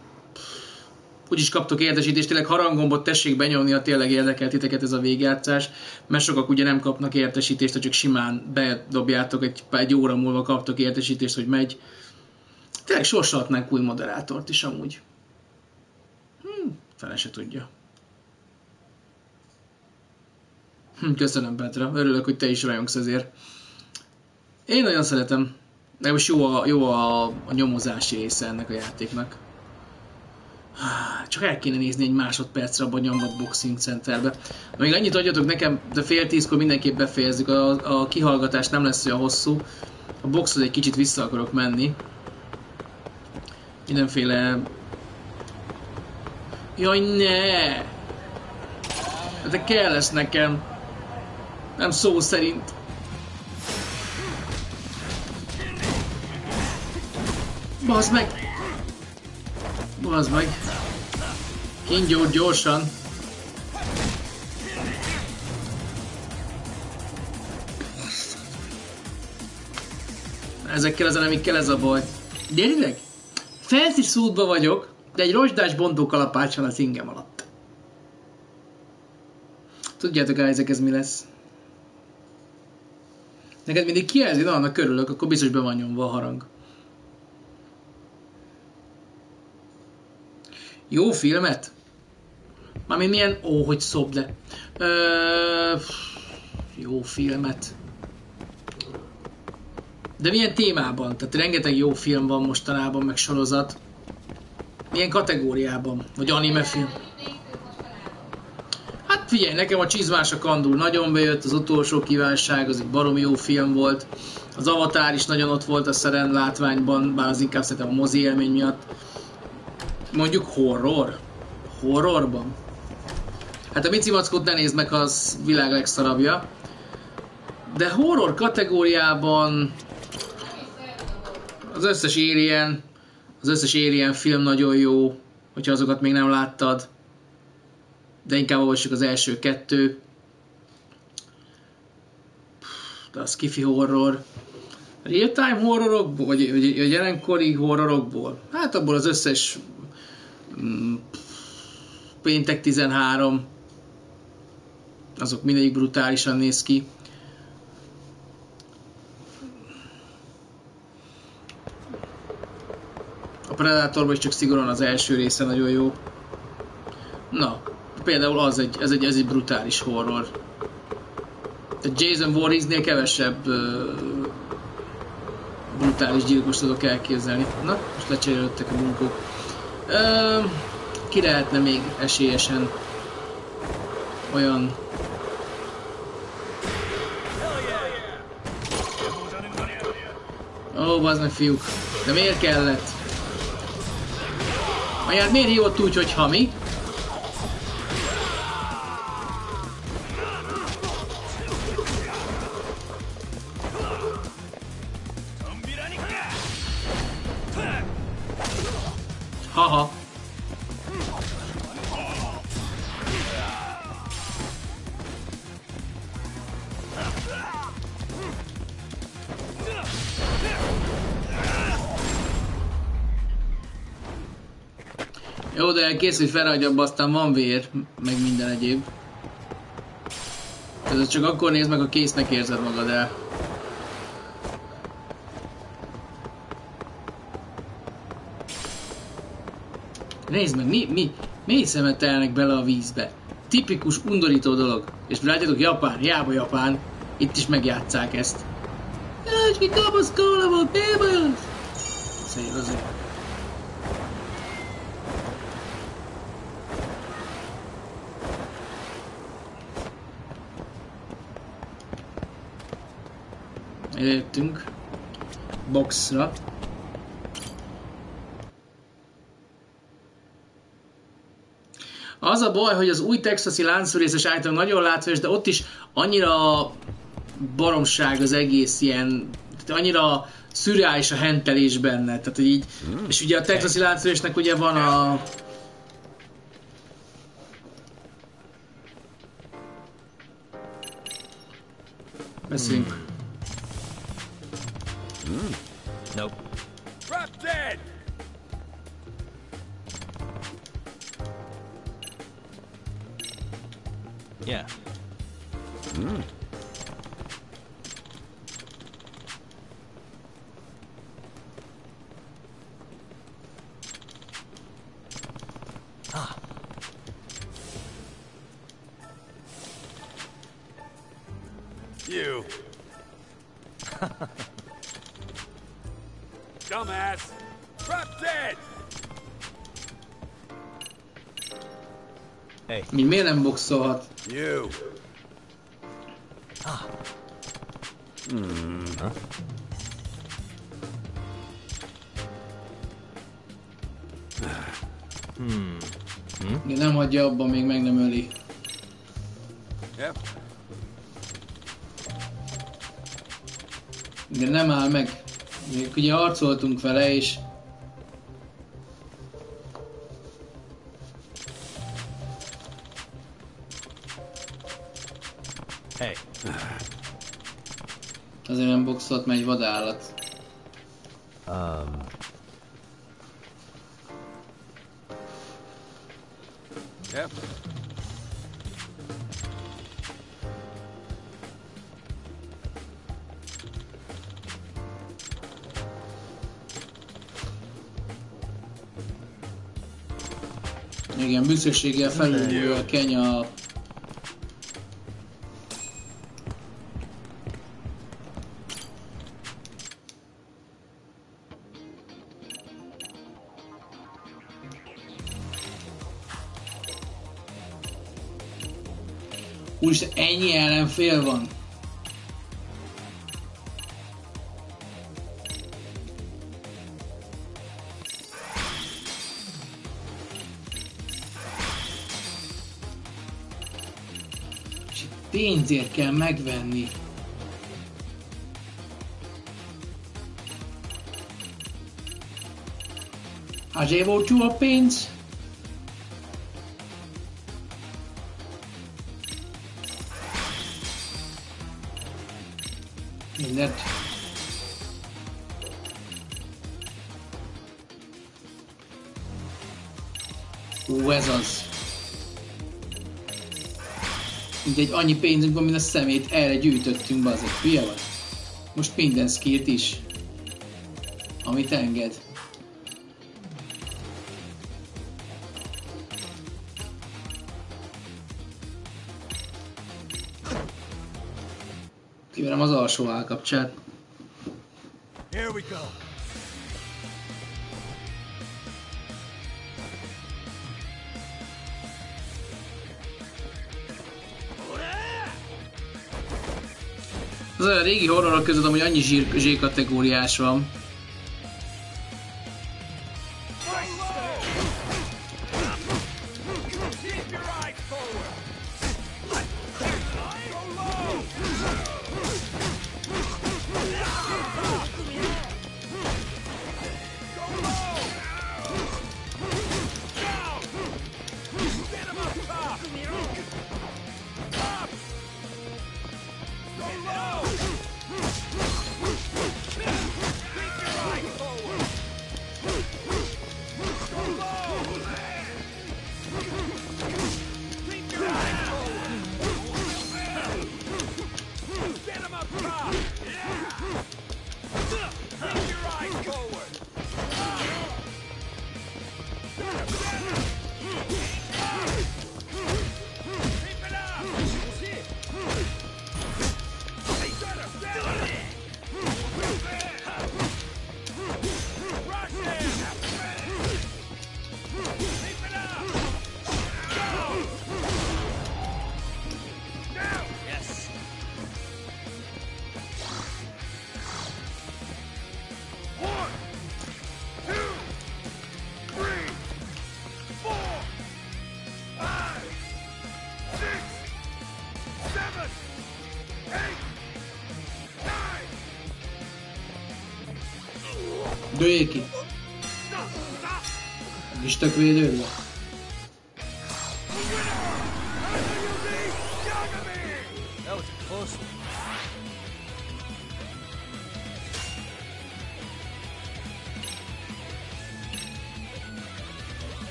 Úgyis kaptok értesítést, tényleg haranggombot tessék benyomni, ha tényleg érdekel titeket ez a végjátszás, mert sokak ugye nem kapnak értesítést, ha csak simán bedobjátok, egy óra múlva kaptok értesítést, hogy megy. Tényleg sorsolhatnánk új moderátort is amúgy. Fele se tudja. Köszönöm, Petra, örülök, hogy te is rajongsz ezért. Én nagyon szeretem. De most jó a nyomozási része ennek a játéknak. Csak el kéne nézni egy másodpercre abban a nyomvat boxing centerbe. Még annyit adjatok nekem, de fél 10-kor mindenképp befejezzük. A kihallgatás nem lesz olyan hosszú. A boxhoz egy kicsit vissza akarok menni. Mindenféle... Jaj, ne! De kell lesz nekem. Nem szó szerint. Bazd meg! Bazd meg! Kingyód gyorsan! Ezekkel az enemikkel ez a baj. Gyerileg! Fancy suitba vagyok, de egy rozsdás bontókalapács van az ingem alatt. Tudjátok, Isaac, ez mi lesz? Neked mindig kijelzi, na, annak körülök, akkor biztos be van nyomva a harang. Jó filmet? Mármint milyen... Ó, hogy szobd le. Jó filmet. De milyen témában? Tehát rengeteg jó film van mostanában, meg sorozat. Milyen kategóriában? Vagy anime film? Hát Figyelj, nekem a Csizmás a Kandúr nagyon bejött, az Utolsó Kívánság, az egy baromi jó film volt. Az Avatar is nagyon ott volt a szeren látványban, bár az inkább szerintem a mozi élmény miatt. Mondjuk horror? Horrorban? Hát a Mici Mackót ne nézd meg, az világ legszarabja. De horror kategóriában az összes Alien film nagyon jó, hogyha azokat még nem láttad. De inkább olvassuk az első 2. De a skifi horror. Real-time horrorokból, vagy a jelenkori horrorokból? Hát abból az összes Péntek 13, azok mindegyik brutálisan néz ki. A Predatorban is csak szigorúan az első része nagyon jó. Na, például ez egy brutális horror. A Jason Voorheesnél kevesebb brutális gyilkos tudok elképzelni. Na, most lecserélődtek a bunkók. Ki lehetne még esélyesen olyan... Ó, bazd meg fiúk. De miért kellett? Anyád miért hívott úgy, hogy hami? Haha. Jó, de kész, hogy felragyja, aztán van vér, meg minden egyéb. Ez csak akkor nézd meg, ha késznek érzed magad el. Nézd meg, mi szemetelnek bele a vízbe? Tipikus, undorító dolog. És látjátok, Japán, hiába Japán, itt is megjátsszák ezt. Jaj, ki kapaszkóla volt, mi baj az? Szép azért. Eljöttünk boxra. Az a baj, hogy az új texasi láncfűrészes állítólag nagyon látványos, de ott is annyira baromság az egész ilyen, annyira szürreális a hentelés benne, tehát hogy így, és ugye a texasi láncfűrésnek ugye van a... Beszéljünk. Nope. Drop dead! Yeah. You. Dumbass! Drop dead! Hey. Miért nem boxolhat? You. Igen, nem hagyja abban, még meg nem öli. Yep. Igen, nem áll meg. Még ugye harcoltunk vele és... Hey. Azért nem boxolt, mert egy vadállat. Yep. Igen, büszkeséggel felülő a Kenya. Úristen, ennyi ellenfél van. És pénzért kell megvenni. Azért volt jó a pénz. Mindent. Ez az. Mindegy, annyi pénzünk van, mint a szemét, erre gyűjtöttünk, bazeg. Hülye vagy? Most minden skillt is. Amit enged. Kiverem az alsó állkapcsát. Here we go. Az olyan régi horrorok között, amúgy annyi Z-kategóriás van. Dőjék ki! És tök védődve.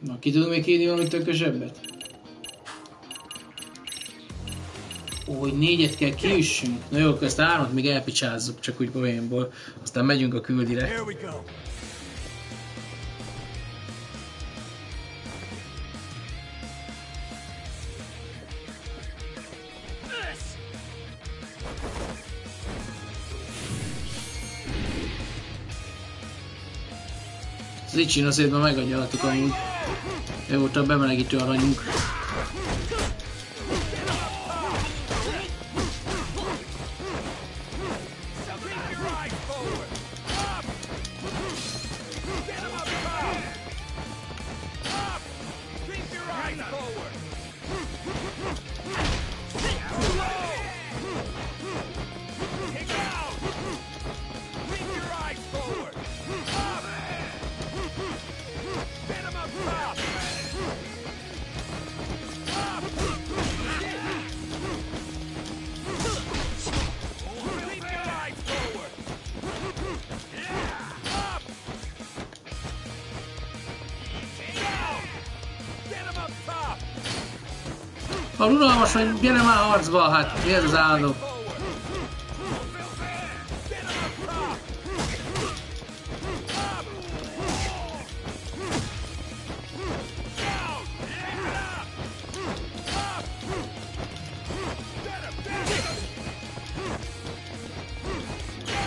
Na, ki tudunk még írni valamit tökösebbet? Ó, hogy 4-et kell kiüssünk. Na jó, ezt 3-at még elpicsázzuk, csak úgy poénból. Aztán megyünk a küldire. Az Icsin azért már megagyaltuk amúgy. Jó volt a bemelegítő aranyunk. A unalmas, hogy gyere már harcba, hát mi ez az állandó?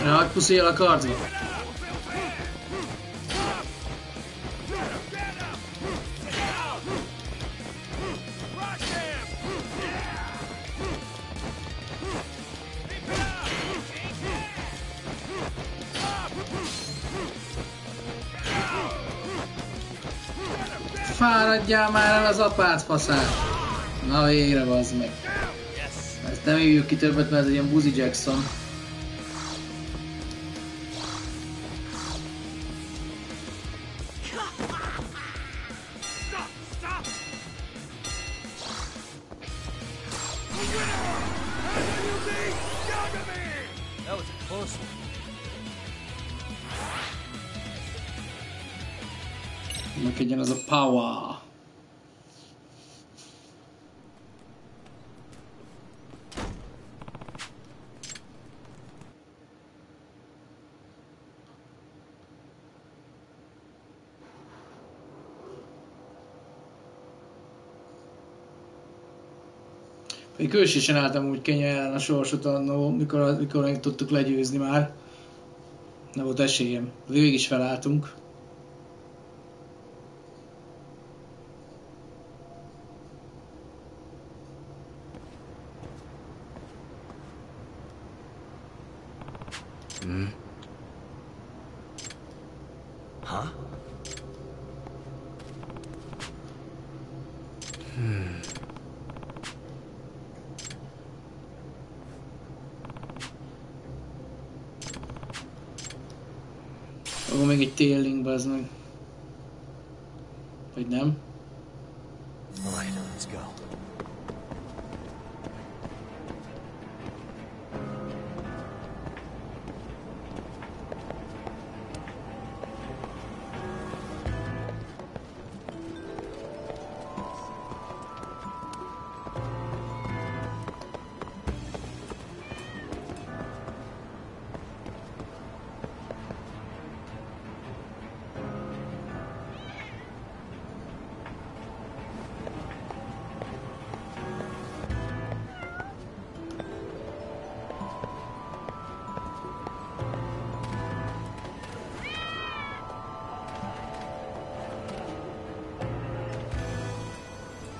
Ja, hogy puszél a kardi. fáradjál már el az apád faszát! Na végre, bazd meg! Ezt nem hívjuk ki többet, mert ez egy ilyen Buzi Jackson. Megkedjen az a power. Kősésen álltam úgy Kenya ellen a sorsot annó, mikor tudtuk legyőzni már. Nem volt esélyem. Végig is felálltunk. Akkor még egy tailing, bazd meg. Vagy nem? Alright, let's go.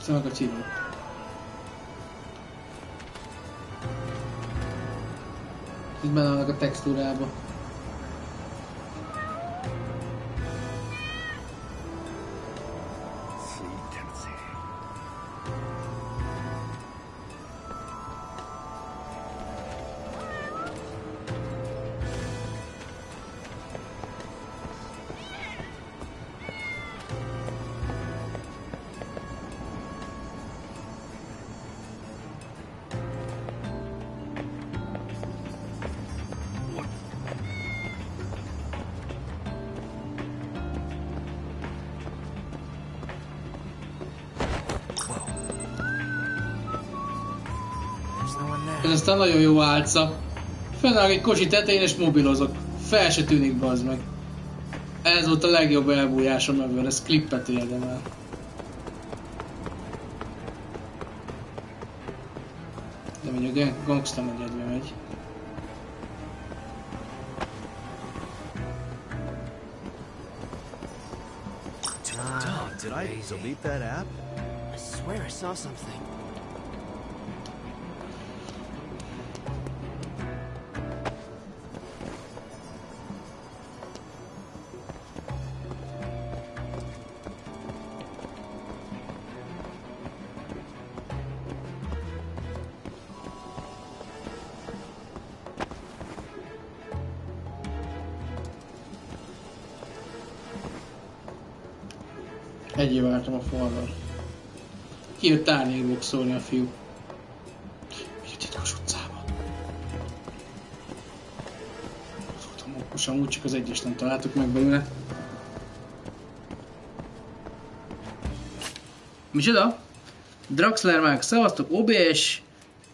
Szóval a cívó. Itt benne vannak a textúrába. Ez aztán nagyon jó álca. Fennáll egy kocsi tetején és mobilozok. Fel se tűnik, bazd meg. Ez volt a legjobb elbújásom ebből, ez klippet érdemel. De megy a gangsta negyedbe megy. Did I delete that app? I swear I saw something. Egyé vártam a falval. Kijött árnyékboxolni a fiú. Egy titkos utcába. Az voltam okosan, úgy csak az egyes nem találtuk meg belőle. Micsoda? Draxler Márk, szevasztok OBS,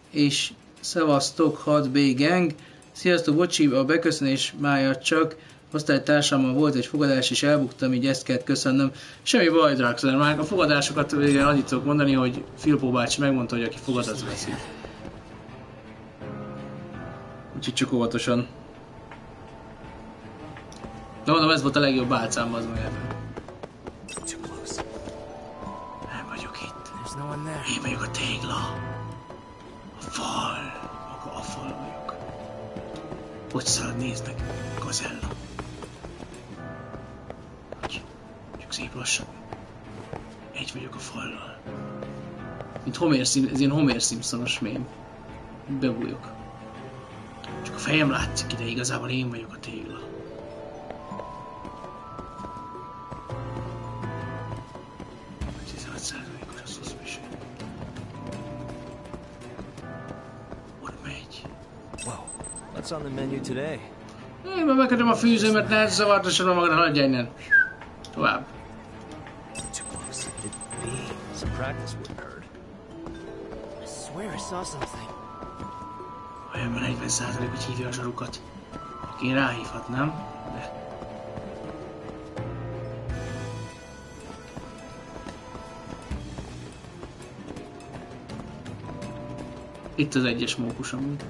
és szevasztok 6B Gang. Sziasztok, bocsi, a beköszönés mája csak osztálytársammal volt egy fogadás, és elbuktam, így ezt kellett köszönnöm. Semmi baj, Draxler Márk, a fogadásokat igen, annyit tudok mondani, hogy Filippo bácsi megmondta, hogy aki fogad, az veszi. Úgyhogy csak óvatosan. De mondom, ez volt a legjobb álcám, az meg ebben. Nem vagyok itt. Én vagyok a tégla. A fal. Maga a fal vagyok. Hogy szalad, nézd meg. Gazella. Csak szép lassan. egy vagyok a fallal. Mint ez ilyen Homer Simpsonos mém. Bebújok. Csak a fejem látszik ide, igazából én vagyok a tégla. What's on the menu today? Én már megkötöm a fűzőmet, ne zavartasson magadra, hagyja innen. Tovább. Some practice wouldn't hurt. I swear I saw something. Olyan 40% hogy hívja a zsarukat. Én ráhívhatnám, de... Itt az egyes mókus amúgy.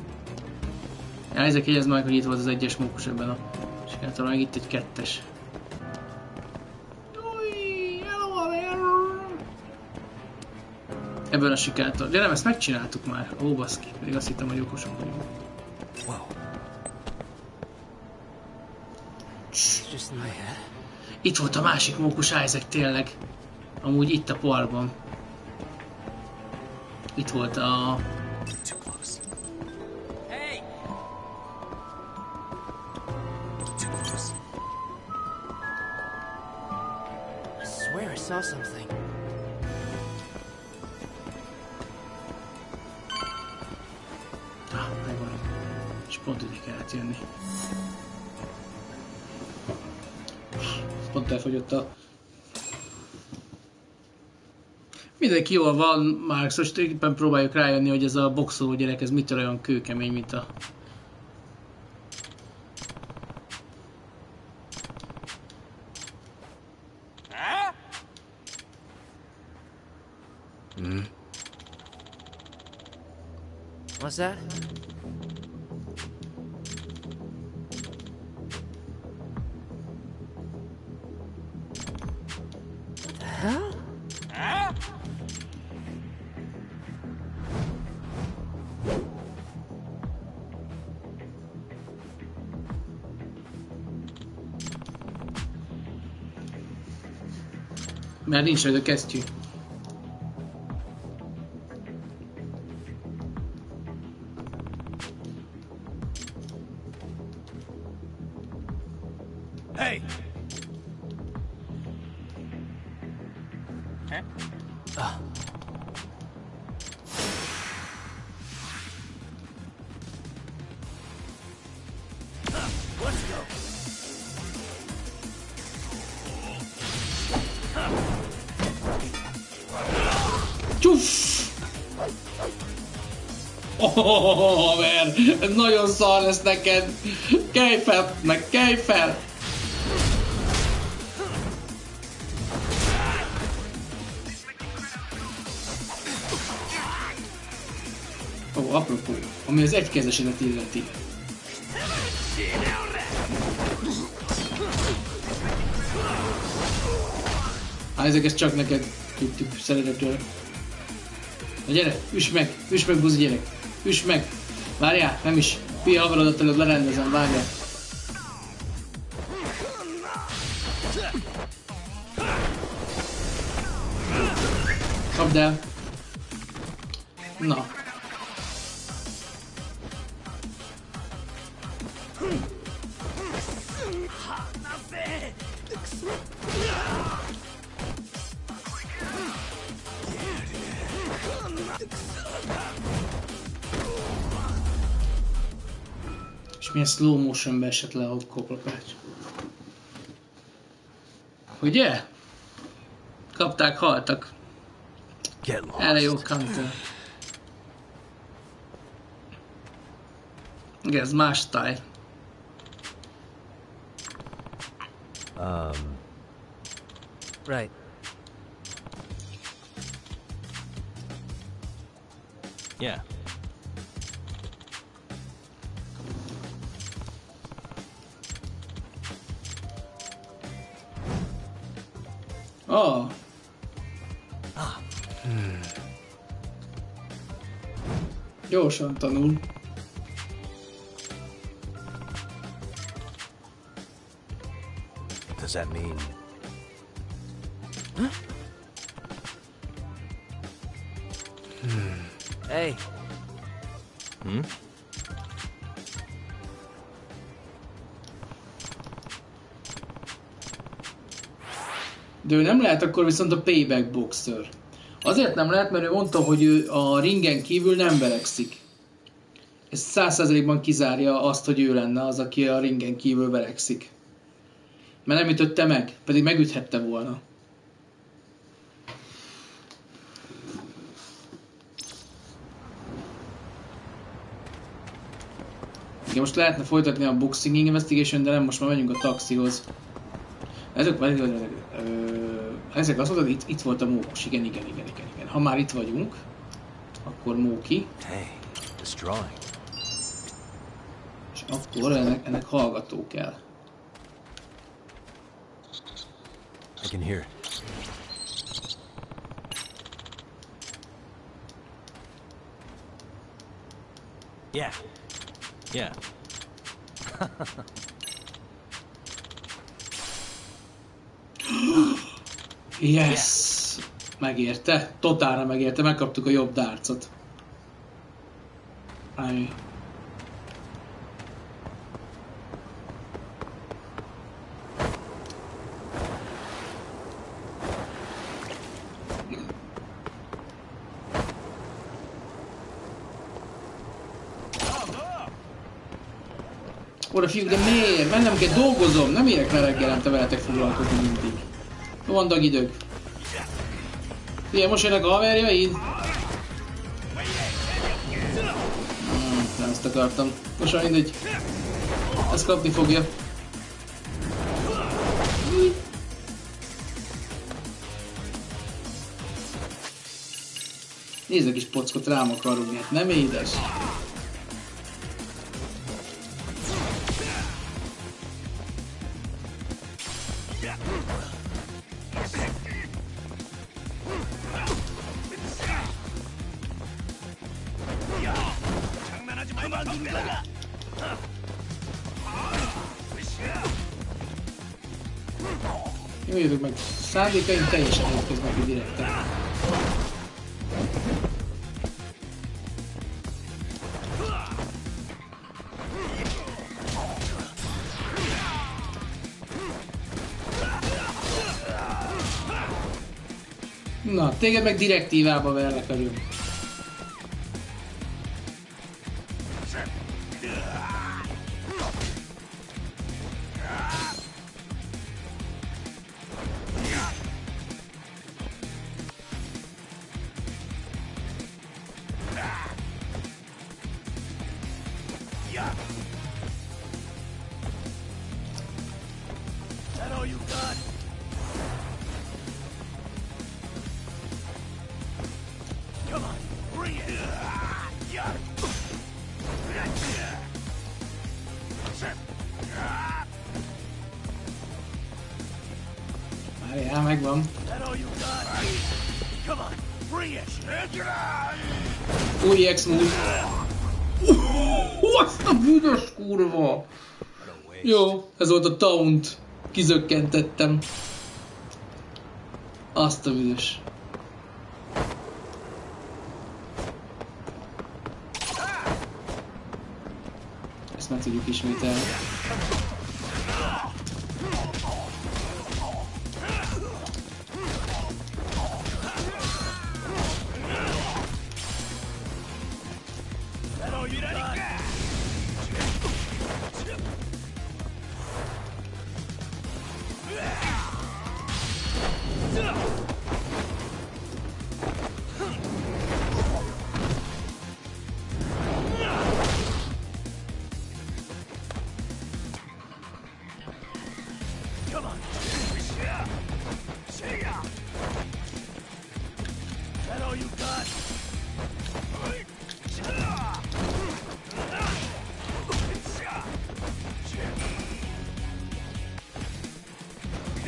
Ja, ezek jegyezd meg, hogy itt volt az egyes mókus ebben a sikátorban, meg itt egy kettes. Ebben a sikátor. De nem, ezt megcsináltuk már. Ó, baszki. Még azt hittem, hogy okosok vagyunk. Itt volt a másik mókus Isaac tényleg. Amúgy itt a parkban. Itt volt a... I saw something. Megvan. És pont ide kellett jönni. Pont elfogyott a... Mindenki jól van, Marx, most éppen próbáljuk rájönni, hogy ez a boxoló gyerek, ez mitől olyan kőkemény, mint a... What's that? What the hell? Mert nincs rajta kesztyű. Hey! Let's go. Csuf! Oh, haver! Ez nagyon szar lesz neked! Kelj fel! Meg kelj fel! Ó, apropó, ami az egykezesedet illeti. Ezek ezt csak neked tudjuk szeretetről. Na gyere, üss meg buzi gyerek, üss meg! Várjál, nem is, hülye havarodat előbb lerendezem, várjál. Kapd el. Na. És milyen slow motionbe esett le a koplapács. Ugye? Kapták, haltak. Erre jó counter. Igen, ez más style. Right. Yeah. Oh. Gyorsan tanul. Does that mean... Hey. De ő nem lehet akkor viszont a payback boxer. Azért nem lehet, mert ő mondta, hogy ő a ringen kívül nem verekszik. Ez 100%-ban kizárja azt, hogy ő lenne az, aki a ringen kívül verekszik. Mert nem ütötte meg, pedig megüthette volna. Igen, most lehetne folytatni a boxing investigation, de nem, most már megyünk a taxihoz. Ezek azt mondod, itt volt a mókus, igen. Ha már itt vagyunk, akkor móki. És akkor ennek hallgató kell. I can hear. Yeah. Yes! Megérte. Totálra megérte. Megkaptuk a jobb dárcot. Ami... Oda fiúk, de miért? Mennem kell, dolgozom, nem érek le reggelente veletek foglalkozni mindig. Vandag idők. Ilyen, most jönnek a haverjaid? Nem ezt akartam. Most már mindegy. Ezt kapni fogja. Nézd a kis pockot, rám akar rúgni, hát nem édes. Jó, jövök meg. Szándékaim teljesen érkeznek ki direkten. Na, téged meg direktívába verlek elő. Várjál, megvan. Új X-move. Azt a büdös kurva! Jó, ez volt a taunt. Kizökkentettem. Azt a büdös. Ezt meg tudjuk ismételni.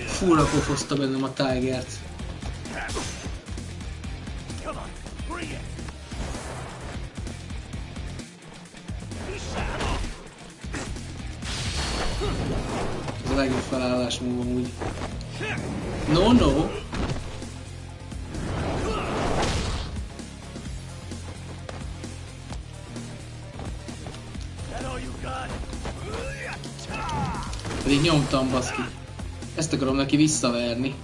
Fúra pofozta bennem a Tigert. Ez a legjobb felállás múlva úgy. No. Pedig nyomtam, baszki. Ezt akarom neki visszaverni.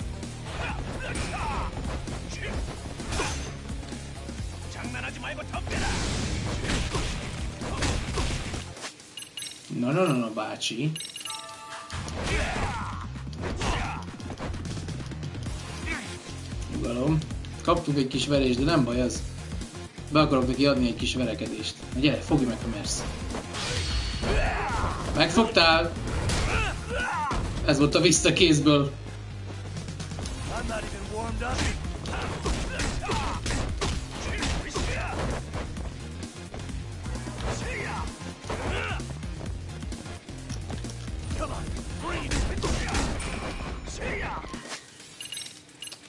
Na, bácsi. Nyugalom. Kaptunk egy kis verést, de nem baj az. Be akarok neki adni egy kis verekedést. Na gyere, fogj meg, ha mersz. Megfogtál! Ez volt a visszakézből.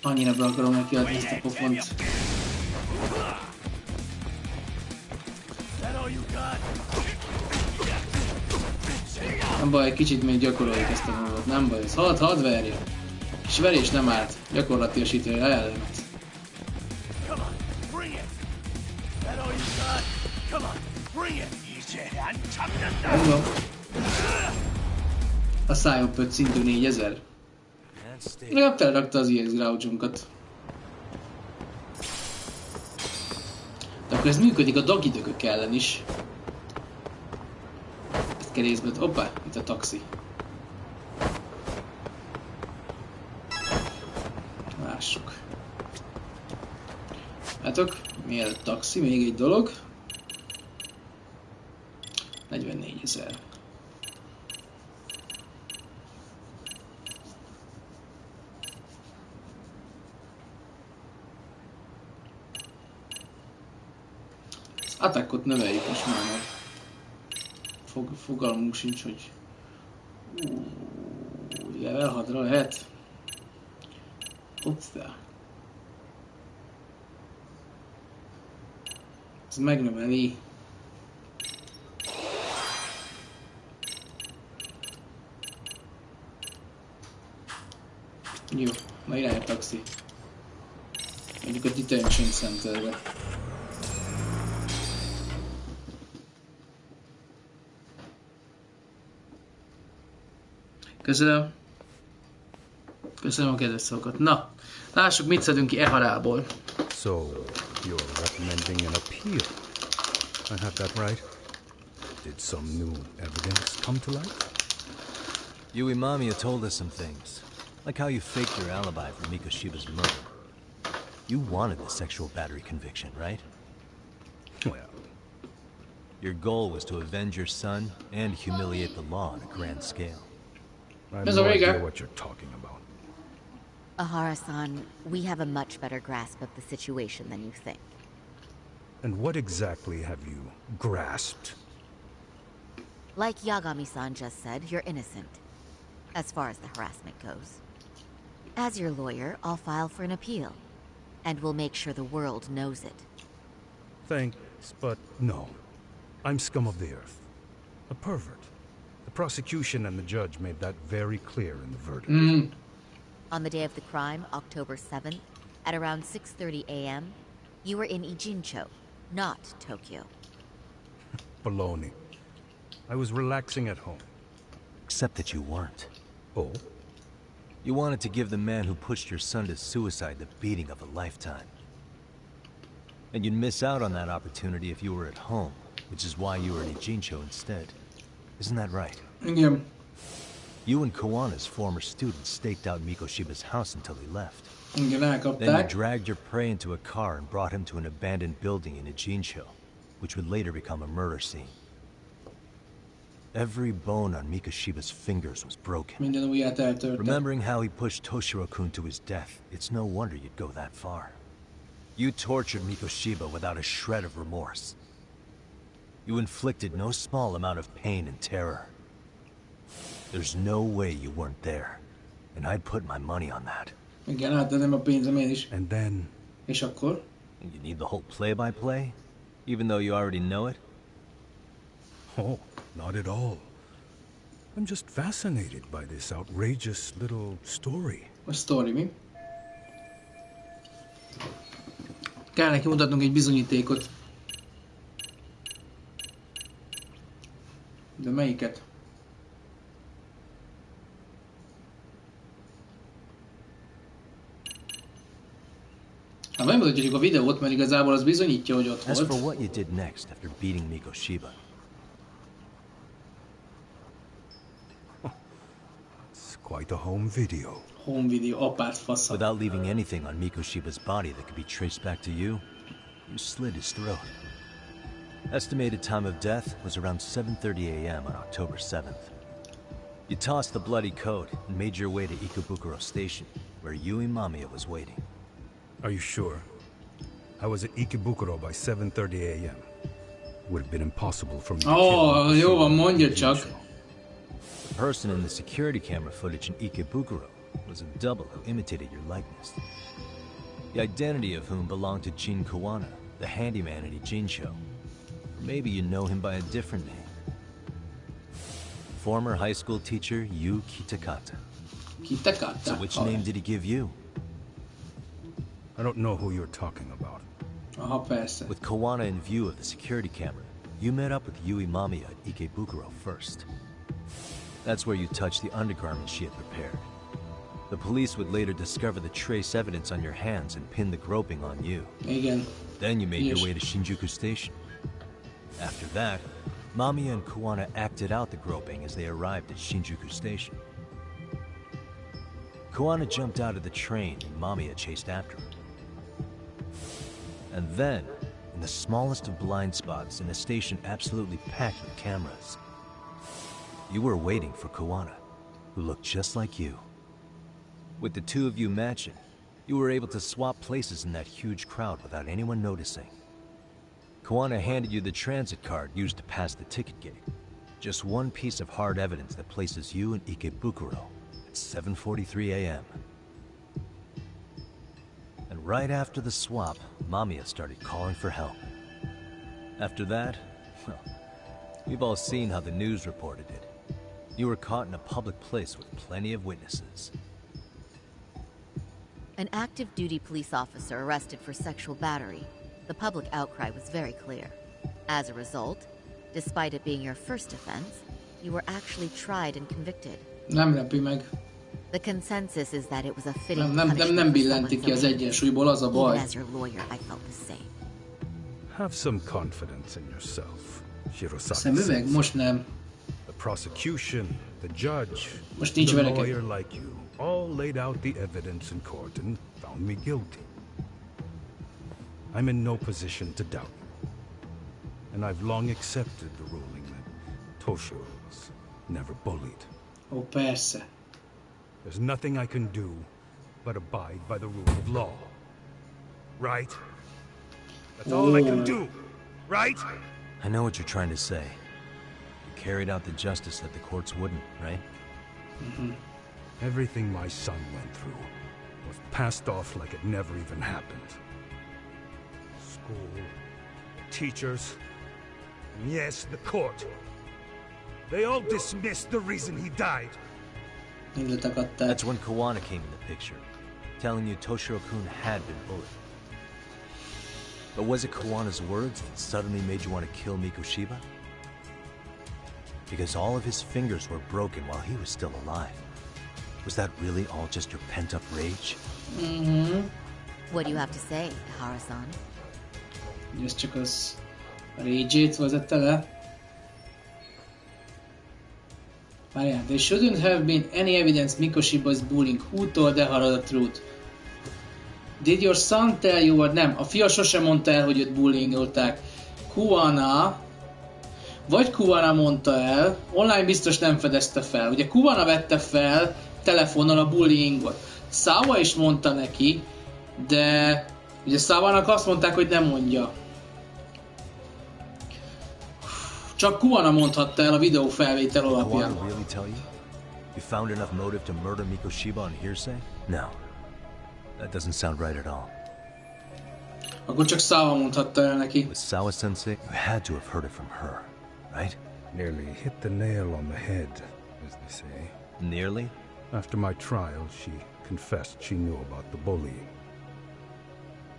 Annyira be akarom neki adni ezt a pofont. Nem baj, kicsit még gyakoroljuk ezt a módot, nem baj, ez hadd verje. Kis verés nem árt, gyakorlatiasítja a jellemet. Mondom. A szájobb szintű 4000. Legalább telerakta az EX grouchunkat. De akkor ez működik a dagidögök ellen is. Ezt kell észbe... Hoppá, itt a taxi. Lássuk. Látok, mielőtt taxi, még egy dolog. 44 000. Attackot növeljük most már, mert fogalmunk sincs, hogy level 6-ra lehet. Hoppá. Ez megnöveli. Jó, na irány a taxi. Mondjuk a detention centerbe. Köszönöm. Köszönöm a kedves szavakat. Na, lássuk, mit szedünk ki Eharából. So, you're recommending an appeal. I have that right? Did some new evidence come to light? Yui Mamiya told us some things. Like how you faked your alibi for Mikoshiba's murder. You wanted the sexual battery conviction, right? Well... Your goal was to avenge your son and humiliate the law on a grand scale. I have no idea what you're talking about. Ahara-san, we have a much better grasp of the situation than you think. And what exactly have you grasped? Like Yagami-san just said, you're innocent. As far as the harassment goes. As your lawyer, I'll file for an appeal. And we'll make sure the world knows it. Thanks, but no. I'm scum of the earth. A pervert. The prosecution and the judge made that very clear in the verdict. On the day of the crime, October 7th, at around 6:30 a.m., you were in Ijincho, not Tokyo. Baloney. I was relaxing at home. Except that you weren't. Oh? You wanted to give the man who pushed your son to suicide the beating of a lifetime. And you'd miss out on that opportunity if you were at home, which is why you were in Ijincho instead. Isn't that right? Yeah. You and Kawana's former student staked out Mikoshiba's house until he left. Then you dragged your prey into a car and brought him to an abandoned building in Ijincho, which would later become a murder scene. Every bone on Mikoshiba's fingers was broken. Remembering how he pushed Toshiro-kun to his death, it's no wonder you'd go that far. You tortured Mikoshiba without a shred of remorse. You inflicted no small amount of pain and terror. There's no way you weren't there, and I'd put my money on that. And then... You need the whole play-by-play? Even though you already know it? Oh, not at all. I'm just fascinated by this outrageous little story. What story, mi? Kell neki mutatnunk egy bizonyítékot. De melyiket? bemutatjuk a videót, mert igazából az bizonyítja, hogy ott As for volt. what you did next after beating Mikoshiba. It's quite a home video. Home video, apárt fasza. Without leaving anything on Mikoshiba's body that could be traced back to you, you slit his throat. Estimated time of death was around 7:30 a.m. on October 7th. You tossed the bloody coat and made your way to Ikebukuro Station, where Yui Mamiya was waiting. Are you sure? I was at Ikebukuro by 7:30 a.m. Would have been impossible for me to Oh, kill jó van, mondja Jincho. csak. The person in the security camera footage in Ikebukuro was a double who imitated your likeness. The identity of whom belonged to Jin Kawana, the handyman at Ijincho. Or maybe you know him by a different name. Former high school teacher Yu Kitakata. Kitakata. So which name did he give you? I don't know who you're talking about. Aha, persze. With Kawana in view of the security camera, you met up with Yui Mamiya at Ikebukuro first. That's where you touched the undergarment she had prepared. The police would later discover the trace evidence on your hands and pin the groping on you. Igen. Then you made your Yes. way to Shinjuku Station. After that, Mamiya and Kawana acted out the groping as they arrived at Shinjuku Station. Kawana jumped out of the train and Mamiya chased after her. And then, in the smallest of blind spots in a station absolutely packed with cameras, you were waiting for Kawana, who looked just like you. With the two of you matching, you were able to swap places in that huge crowd without anyone noticing. Kawana handed you the transit card used to pass the ticket gate. Just one piece of hard evidence that places you in Ikebukuro at 7:43 a.m. And right after the swap, Mamiya started calling for help. After that, well, we've all seen how the news reported it. You were caught in a public place with plenty of witnesses. An active duty police officer arrested for sexual battery. The public outcry was very clear. As a result, despite it being your first offense, you were actually tried and convicted. Nem lepi meg. The consensus is that it was a fitting Nem punishment for billenti ki az someone so egyensúlyból, az a evil. baj. Even as your lawyer, I felt the same. Have some confidence in yourself, Shirosaki. Szemüveg? Most nem. The prosecution, the judge, Most nincs the verekedés. lawyer like you, all laid out the evidence in court and found me guilty. I'm in no position to doubt you. And I've long accepted the ruling that Toshiro was never bullied. Ó, persze. There's nothing I can do but abide by the rule of law. Right? That's all I can do, right? I know what you're trying to say. You carried out the justice that the courts wouldn't, right? Everything my son went through was passed off like it never even happened. School, teachers, and yes, the court. They all dismissed the reason he died. Mindent akadták. That's when Kawana came in the picture, telling you Toshiro-kun had been bullied. But was it Kawana's words that suddenly made you want to kill Mikoshiba? Because all of his fingers were broken while he was still alive. Was that really all just your pent-up rage? What do you have to say, Hara-san? Ez csak az a rage-ét vezette le. Várjál, there shouldn't have been any evidence Mikoshiba's bullying. Who told Ehara the truth? Did your son tell you or nem? A fia sosem mondta el, hogy őt bullyingolták. Kuwana, vagy Kuwana mondta el, online biztos nem fedezte fel. Ugye Kuwana vette fel telefonnal a bullyingot. Sawa is mondta neki, de ugye Sawanak azt mondták, hogy nem mondja. Csak Kuwana mondhatta el a videó felvétel alapján. Kawana really tell you? You found enough motive to murder Mikoshiba on hearsay? No. That doesn't sound right at all. Akkor csak Sawa mondhatta el neki. With Sawa-sensei, you had to have heard it from her, right? Nearly hit the nail on the head, as they say. Nearly? After my trial, she confessed she knew about the bullying.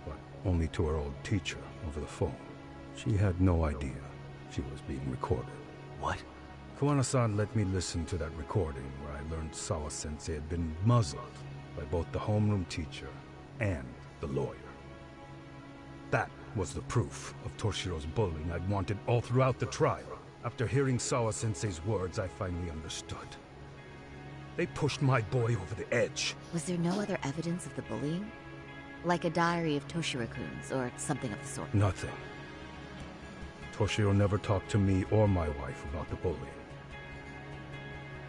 But only to her old teacher over the phone. She had no idea she was being recorded. What? Kawana-san let me listen to that recording where I learned Sawa-sensei had been muzzled by both the homeroom teacher and the lawyer. That was the proof of Toshiro's bullying I'd wanted all throughout the trial. After hearing Sawa-sensei's words, I finally understood. They pushed my boy over the edge. Was there no other evidence of the bullying? Like a diary of Toshiro-kun's, or something of the sort? Nothing. Toshiro never talked to me or my wife about the bullying.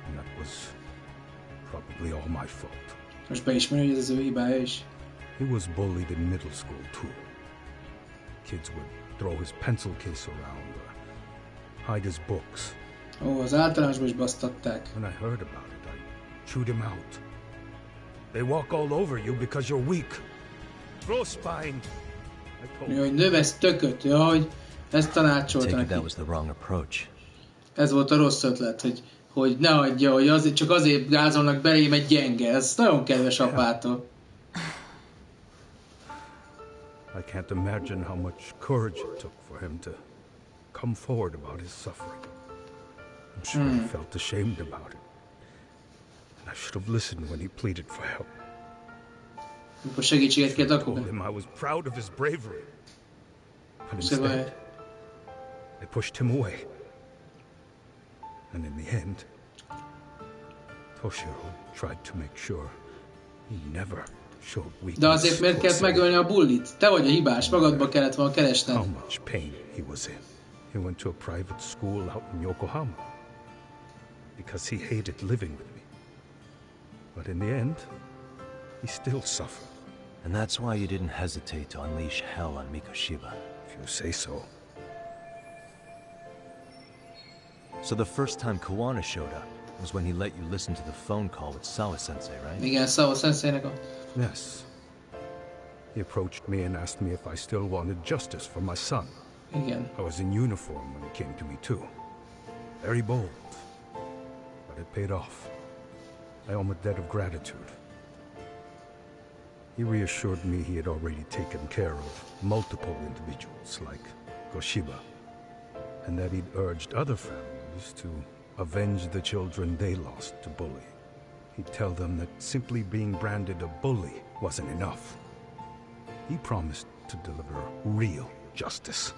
And that was probably all my fault. Most beismeri, hogy ez az ő hibája is. He was bullied in middle school too. Kids would throw his pencil case around or hide his books. Ó, az általánosban is basztatták. When I heard about it, I chewed him out. They walk all over you because you're weak. Throw spine. Hogy növesz tököt, ja, hogy ezt tanácsolta neki. That was the wrong approach. Ez volt a rossz ötlet, hogy ne hagyja, hogy azért, csak azért gázolnak belém egy gyenge. Ez nagyon kedves apától. I can't imagine how much courage it took for him to come forward about his suffering. I'm sure he felt ashamed about it. And I should have listened when he pleaded for help. Mikor segítséget kért, I akkor... told him I was proud of his bravery. But instead, I pushed him away. And in the end, Toshiro tried to make sure he never showed weakness. De azért miért kellett megölni a bullit? Te vagy a hibás, magadba kellett volna keresned. How much pain he was in. He went to a private school out in Yokohama because he hated living with me. But in the end, he still suffered. And that's why you didn't hesitate to unleash hell on Mikoshiba. If you say so. So the first time Kawana showed up was when he let you listen to the phone call with Sawa-sensei, right? Igen, Sawa-senseinek a... Yes. He approached me and asked me if I still wanted justice for my son. Igen. I was in uniform when he came to me too. Very bold. But it paid off. I owe him a debt of gratitude. He reassured me he had already taken care of multiple individuals like Goshiba, and that he'd urged other families to avenge the children they lost to bullying. He'd tell them that simply being branded a bully wasn't enough. He promised to deliver real justice.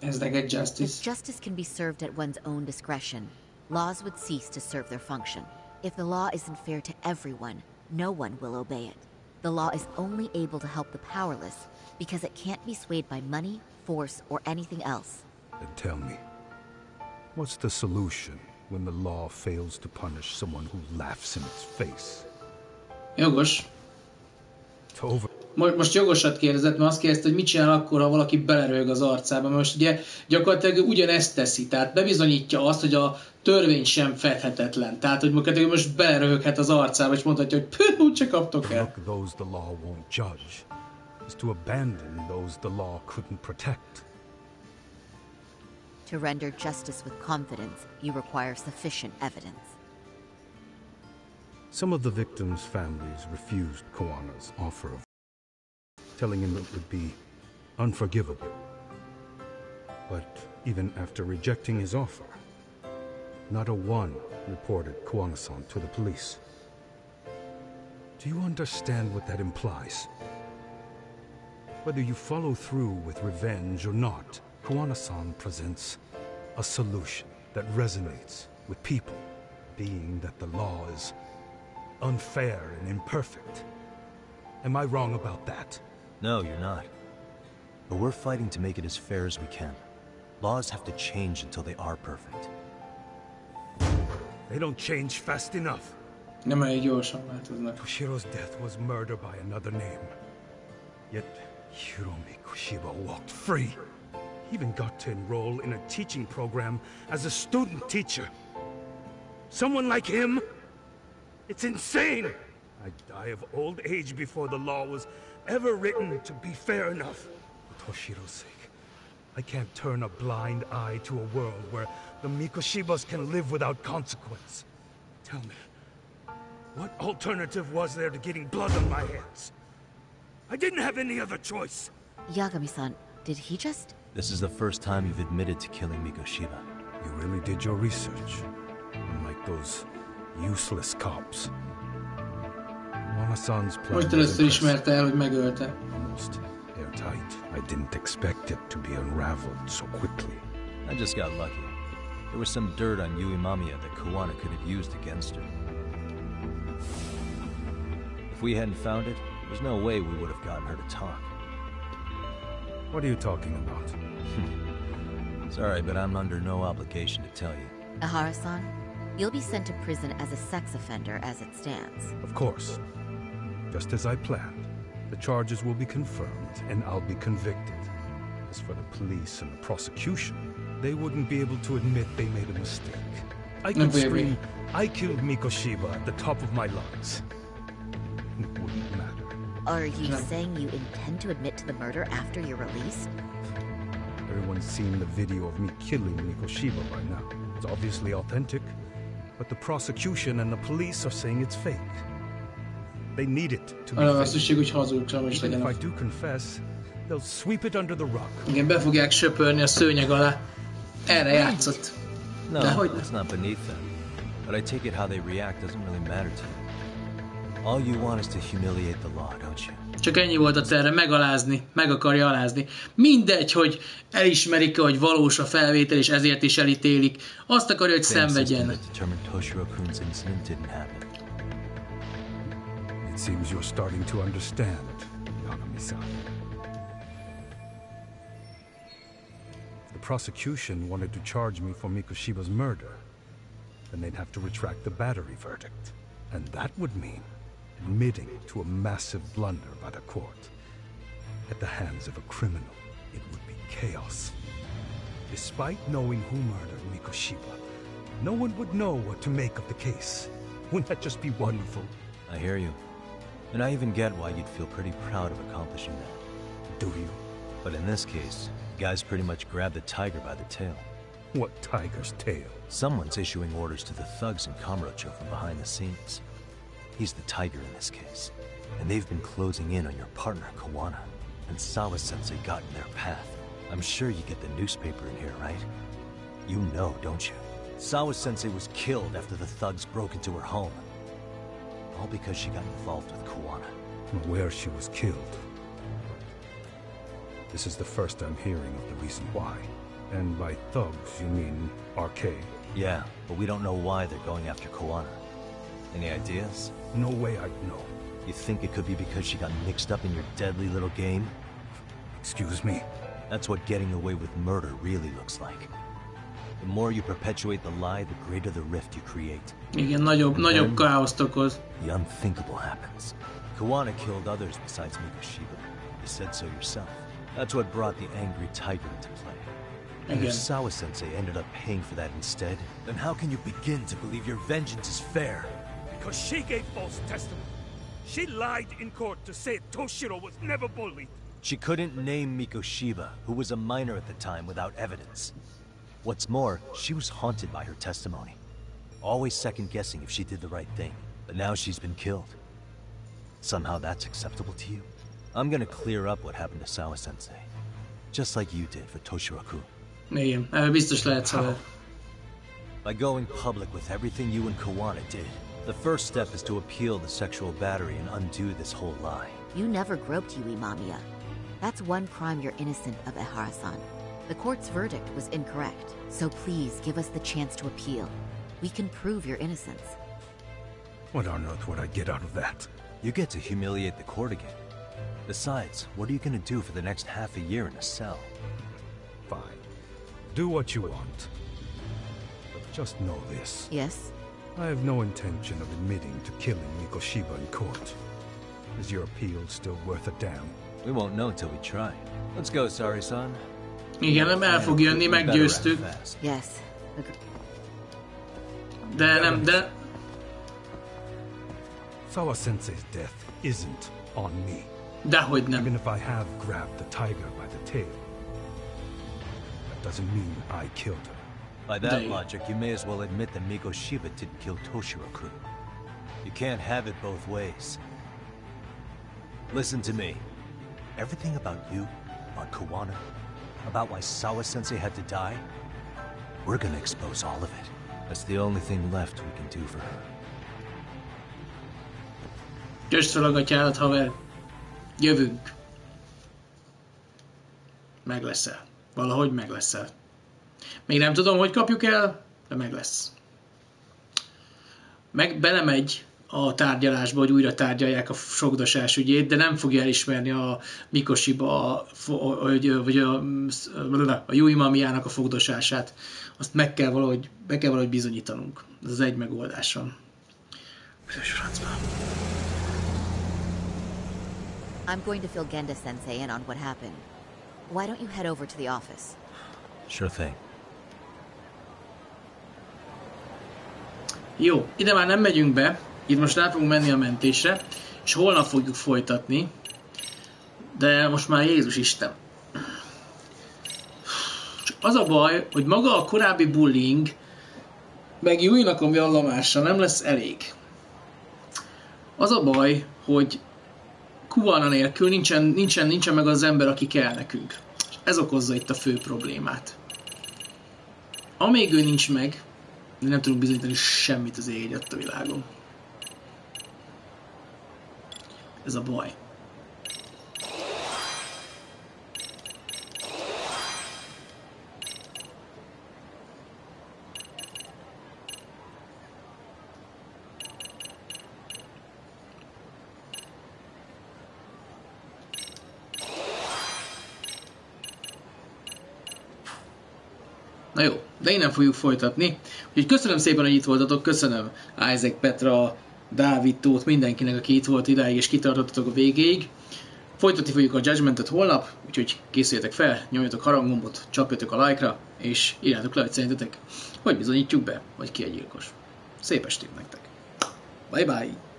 Ez neked justice? If justice can be served at one's own discretion, laws would cease to serve their function. If the law isn't fair to everyone, no one will obey it. The law is only able to help the powerless because it can't be swayed by money, force, or anything else. Then tell me, what's the solution when the law fails to punish someone who laughs in its face? Jogos. Over. Most jogosat kérdezett, mert azt kérdezte, hogy mit csinál akkor, ha valaki belerőg az arcába. Most ugye gyakorlatilag ugyanezt teszi, tehát bebizonyítja azt, hogy a törvény sem fedhetetlen. Tehát, hogy most belerőghet az arcába, és mondhatja, hogy püh, úgyse kaptok el. Look, those the law won't judge is to abandon those the law couldn't protect. To render justice with confidence, you require sufficient evidence. Some of the victims' families refused Kawana's offer of telling him it would be unforgivable. But even after rejecting his offer, not a one reported Kawana-san to the police. Do you understand what that implies? Whether you follow through with revenge or not, Kawana-san presents a solution that resonates with people, being that the law is unfair and imperfect. Am I wrong about that? No, you're not. But we're fighting to make it as fair as we can. Laws have to change until they are perfect. They don't change fast enough. Nem elég gyorsan változnak. Toshiro's death was murder by another name. Yet Hiromi Kushiba walked free. He even got to enroll in a teaching program as a student teacher. Someone like him? It's insane! I'd die of old age before the law was ever written to be fair enough. For Toshiro's sake, I can't turn a blind eye to a world where the Mikoshibas can live without consequence. Tell me, what alternative was there to getting blood on my hands? I didn't have any other choice. Yagami-san, did he just... This is the first time you've admitted to killing Mikoshiba. You really did your research, unlike those useless cops. Kawana-san's plan Most először ismerte el, hogy megölte. Almost airtight. I didn't expect it to be unraveled so quickly. I just got lucky. There was some dirt on Yui Mamiya that Kuwana could have used against her. If we hadn't found it, there's no way we would have gotten her to talk. What are you talking about? Sorry, but I'm under no obligation to tell you. Ahara-san, you'll be sent to prison as a sex offender as it stands. Of course. Just as I planned. The charges will be confirmed, and I'll be convicted. As for the police and the prosecution, they wouldn't be able to admit they made a mistake. I could scream, I killed Mikoshiba at the top of my lungs. It wouldn't matter. Are you saying you intend to admit to the murder after you're released? Everyone's seen the video of me killing Mikoshiba by now. It's obviously authentic, but the prosecution and the police are saying it's fake. They need it to be fake. Even if I do confess, they'll sweep it under the rug. Igen, be fogják söpörni a szőnyeg alá. Erre játszott. No, it's not beneath them. But I take it how they react doesn't really matter to you. All you want is to humiliate the law, don't you? Csak ennyi volt a terve, megalázni, meg akarja alázni. Mindegy, hogy elismerik-e, hogy valós a felvétel, és ezért is elítélik. Azt akarja, hogy szenvedjen. It seems you're starting to understand, Yagami-san. The prosecution wanted to charge me for Mikoshiba's murder. Then they'd have to retract the battery verdict. And that would mean admitting to a massive blunder by the court. At the hands of a criminal, it would be chaos. Despite knowing who murdered Mikoshiba, no one would know what to make of the case. Wouldn't that just be wonderful? I hear you. And I even get why you'd feel pretty proud of accomplishing that. Do you? But in this case, the guys pretty much grabbed the tiger by the tail. What tiger's tail? Someone's issuing orders to the thugs in Kamurocho from behind the scenes. He's the tiger in this case. And they've been closing in on your partner, Kuwana. And Sawa-sensei got in their path. I'm sure you get the newspaper in here, right? You know, don't you? Sawa-sensei was killed after the thugs broke into her home. All because she got involved with Kuwana. I'm aware she was killed. This is the first I'm hearing of the reason why. And by thugs, you mean RK? Yeah, but we don't know why they're going after Kuwana. Any ideas? No way I'd know. You think it could be because she got mixed up in your deadly little game? Excuse me? That's what getting away with murder really looks like. The more you perpetuate the lie, the greater the rift you create. Igen, nagyobb káoszt okoz. The unthinkable happens. Kuwana killed others besides Mikoshiba. You said so yourself. That's what brought the angry tiger into play. And if Sawa-sensei ended up paying for that instead, then how can you begin to believe your vengeance is fair? Because she gave false testimony. She lied in court to say Toshiro was never bullied. She couldn't name Mikoshiba, who was a minor at the time, without evidence. What's more, she was haunted by her testimony. Always second-guessing if she did the right thing. But now she's been killed. Somehow that's acceptable to you? I'm gonna clear up what happened to Sawa-sensei. Just like you did for Toshiro-kun. Igen, biztos lehet szabad. By going public with everything you and Kuwana did, the first step is to appeal the sexual battery and undo this whole lie. You never groped Yui Mamiya. That's one crime you're innocent of, Ehara-san. The court's verdict was incorrect, so please give us the chance to appeal. We can prove your innocence. What on earth would I get out of that? You get to humiliate the court again. Besides, what are you gonna do for the next half a year in a cell? Fine. Do what you want. But just know this. Yes? I have no intention of admitting to killing Mikoshiba in court. Is your appeal still worth a damn? We won't know till we try. Let's go, Sari-san. Igen, nem el fog jönni, meggyőztük. Yes. De... Sawa-sensei's death isn't on me. Dehogy nem. Even if I have grabbed the tiger by the tail, that doesn't mean I killed her. By that logic, you may as well admit that Mikoshiba didn't kill Toshiro-kun. You can't have it both ways. Listen to me. Everything about you, about Kuwana, about why Sawa-sensei had to die, we're gonna expose all of it. That's the only thing left we can do for her. Kösd fel a gatyádat, haver. Jövünk. meg leszel. Valahogy meg leszel. Még nem tudom, hogy kapjuk el, de meg lesz. Meg belemegy a tárgyalásba, hogy újra tárgyalják a fogdosás ügyét, de nem fogja elismerni a Mikoshiba, vagy a Yui Mamiának a fogdosását. Azt meg kell valahogy bizonyítanunk. Ez az egy megoldás van. I'm going to fill Genda-sensei in on what happened. Why don't you head over to the office? Sure thing. Jó, ide már nem megyünk be, itt most rá fogunk menni a mentésre, és holnap fogjuk folytatni, de most már Jézus Isten. Csak az a baj, hogy maga a korábbi bullying, meg Yui-nak a vallamása nem lesz elég. Az a baj, hogy Kuwana nélkül nincsen meg az ember, aki kell nekünk. És ez okozza itt a fő problémát. Amíg ő nincs meg, nem tudunk bizonyítani semmit az ég a világon. Ez a baj. Na jó, de innen fogjuk folytatni. Úgyhogy köszönöm szépen, hogy itt voltatok, köszönöm Isaac, Petra, Dávid, Tóth, mindenkinek, aki itt volt idáig és kitartottatok a végéig. Folytatni fogjuk a Judgmentet holnap, úgyhogy készüljetek fel, nyomjatok haranggombot, csapjatok a like-ra, és írjátok le, hogy szerintetek, hogy bizonyítjuk be, vagy ki a gyilkos. Szép estét nektek! Bye bye!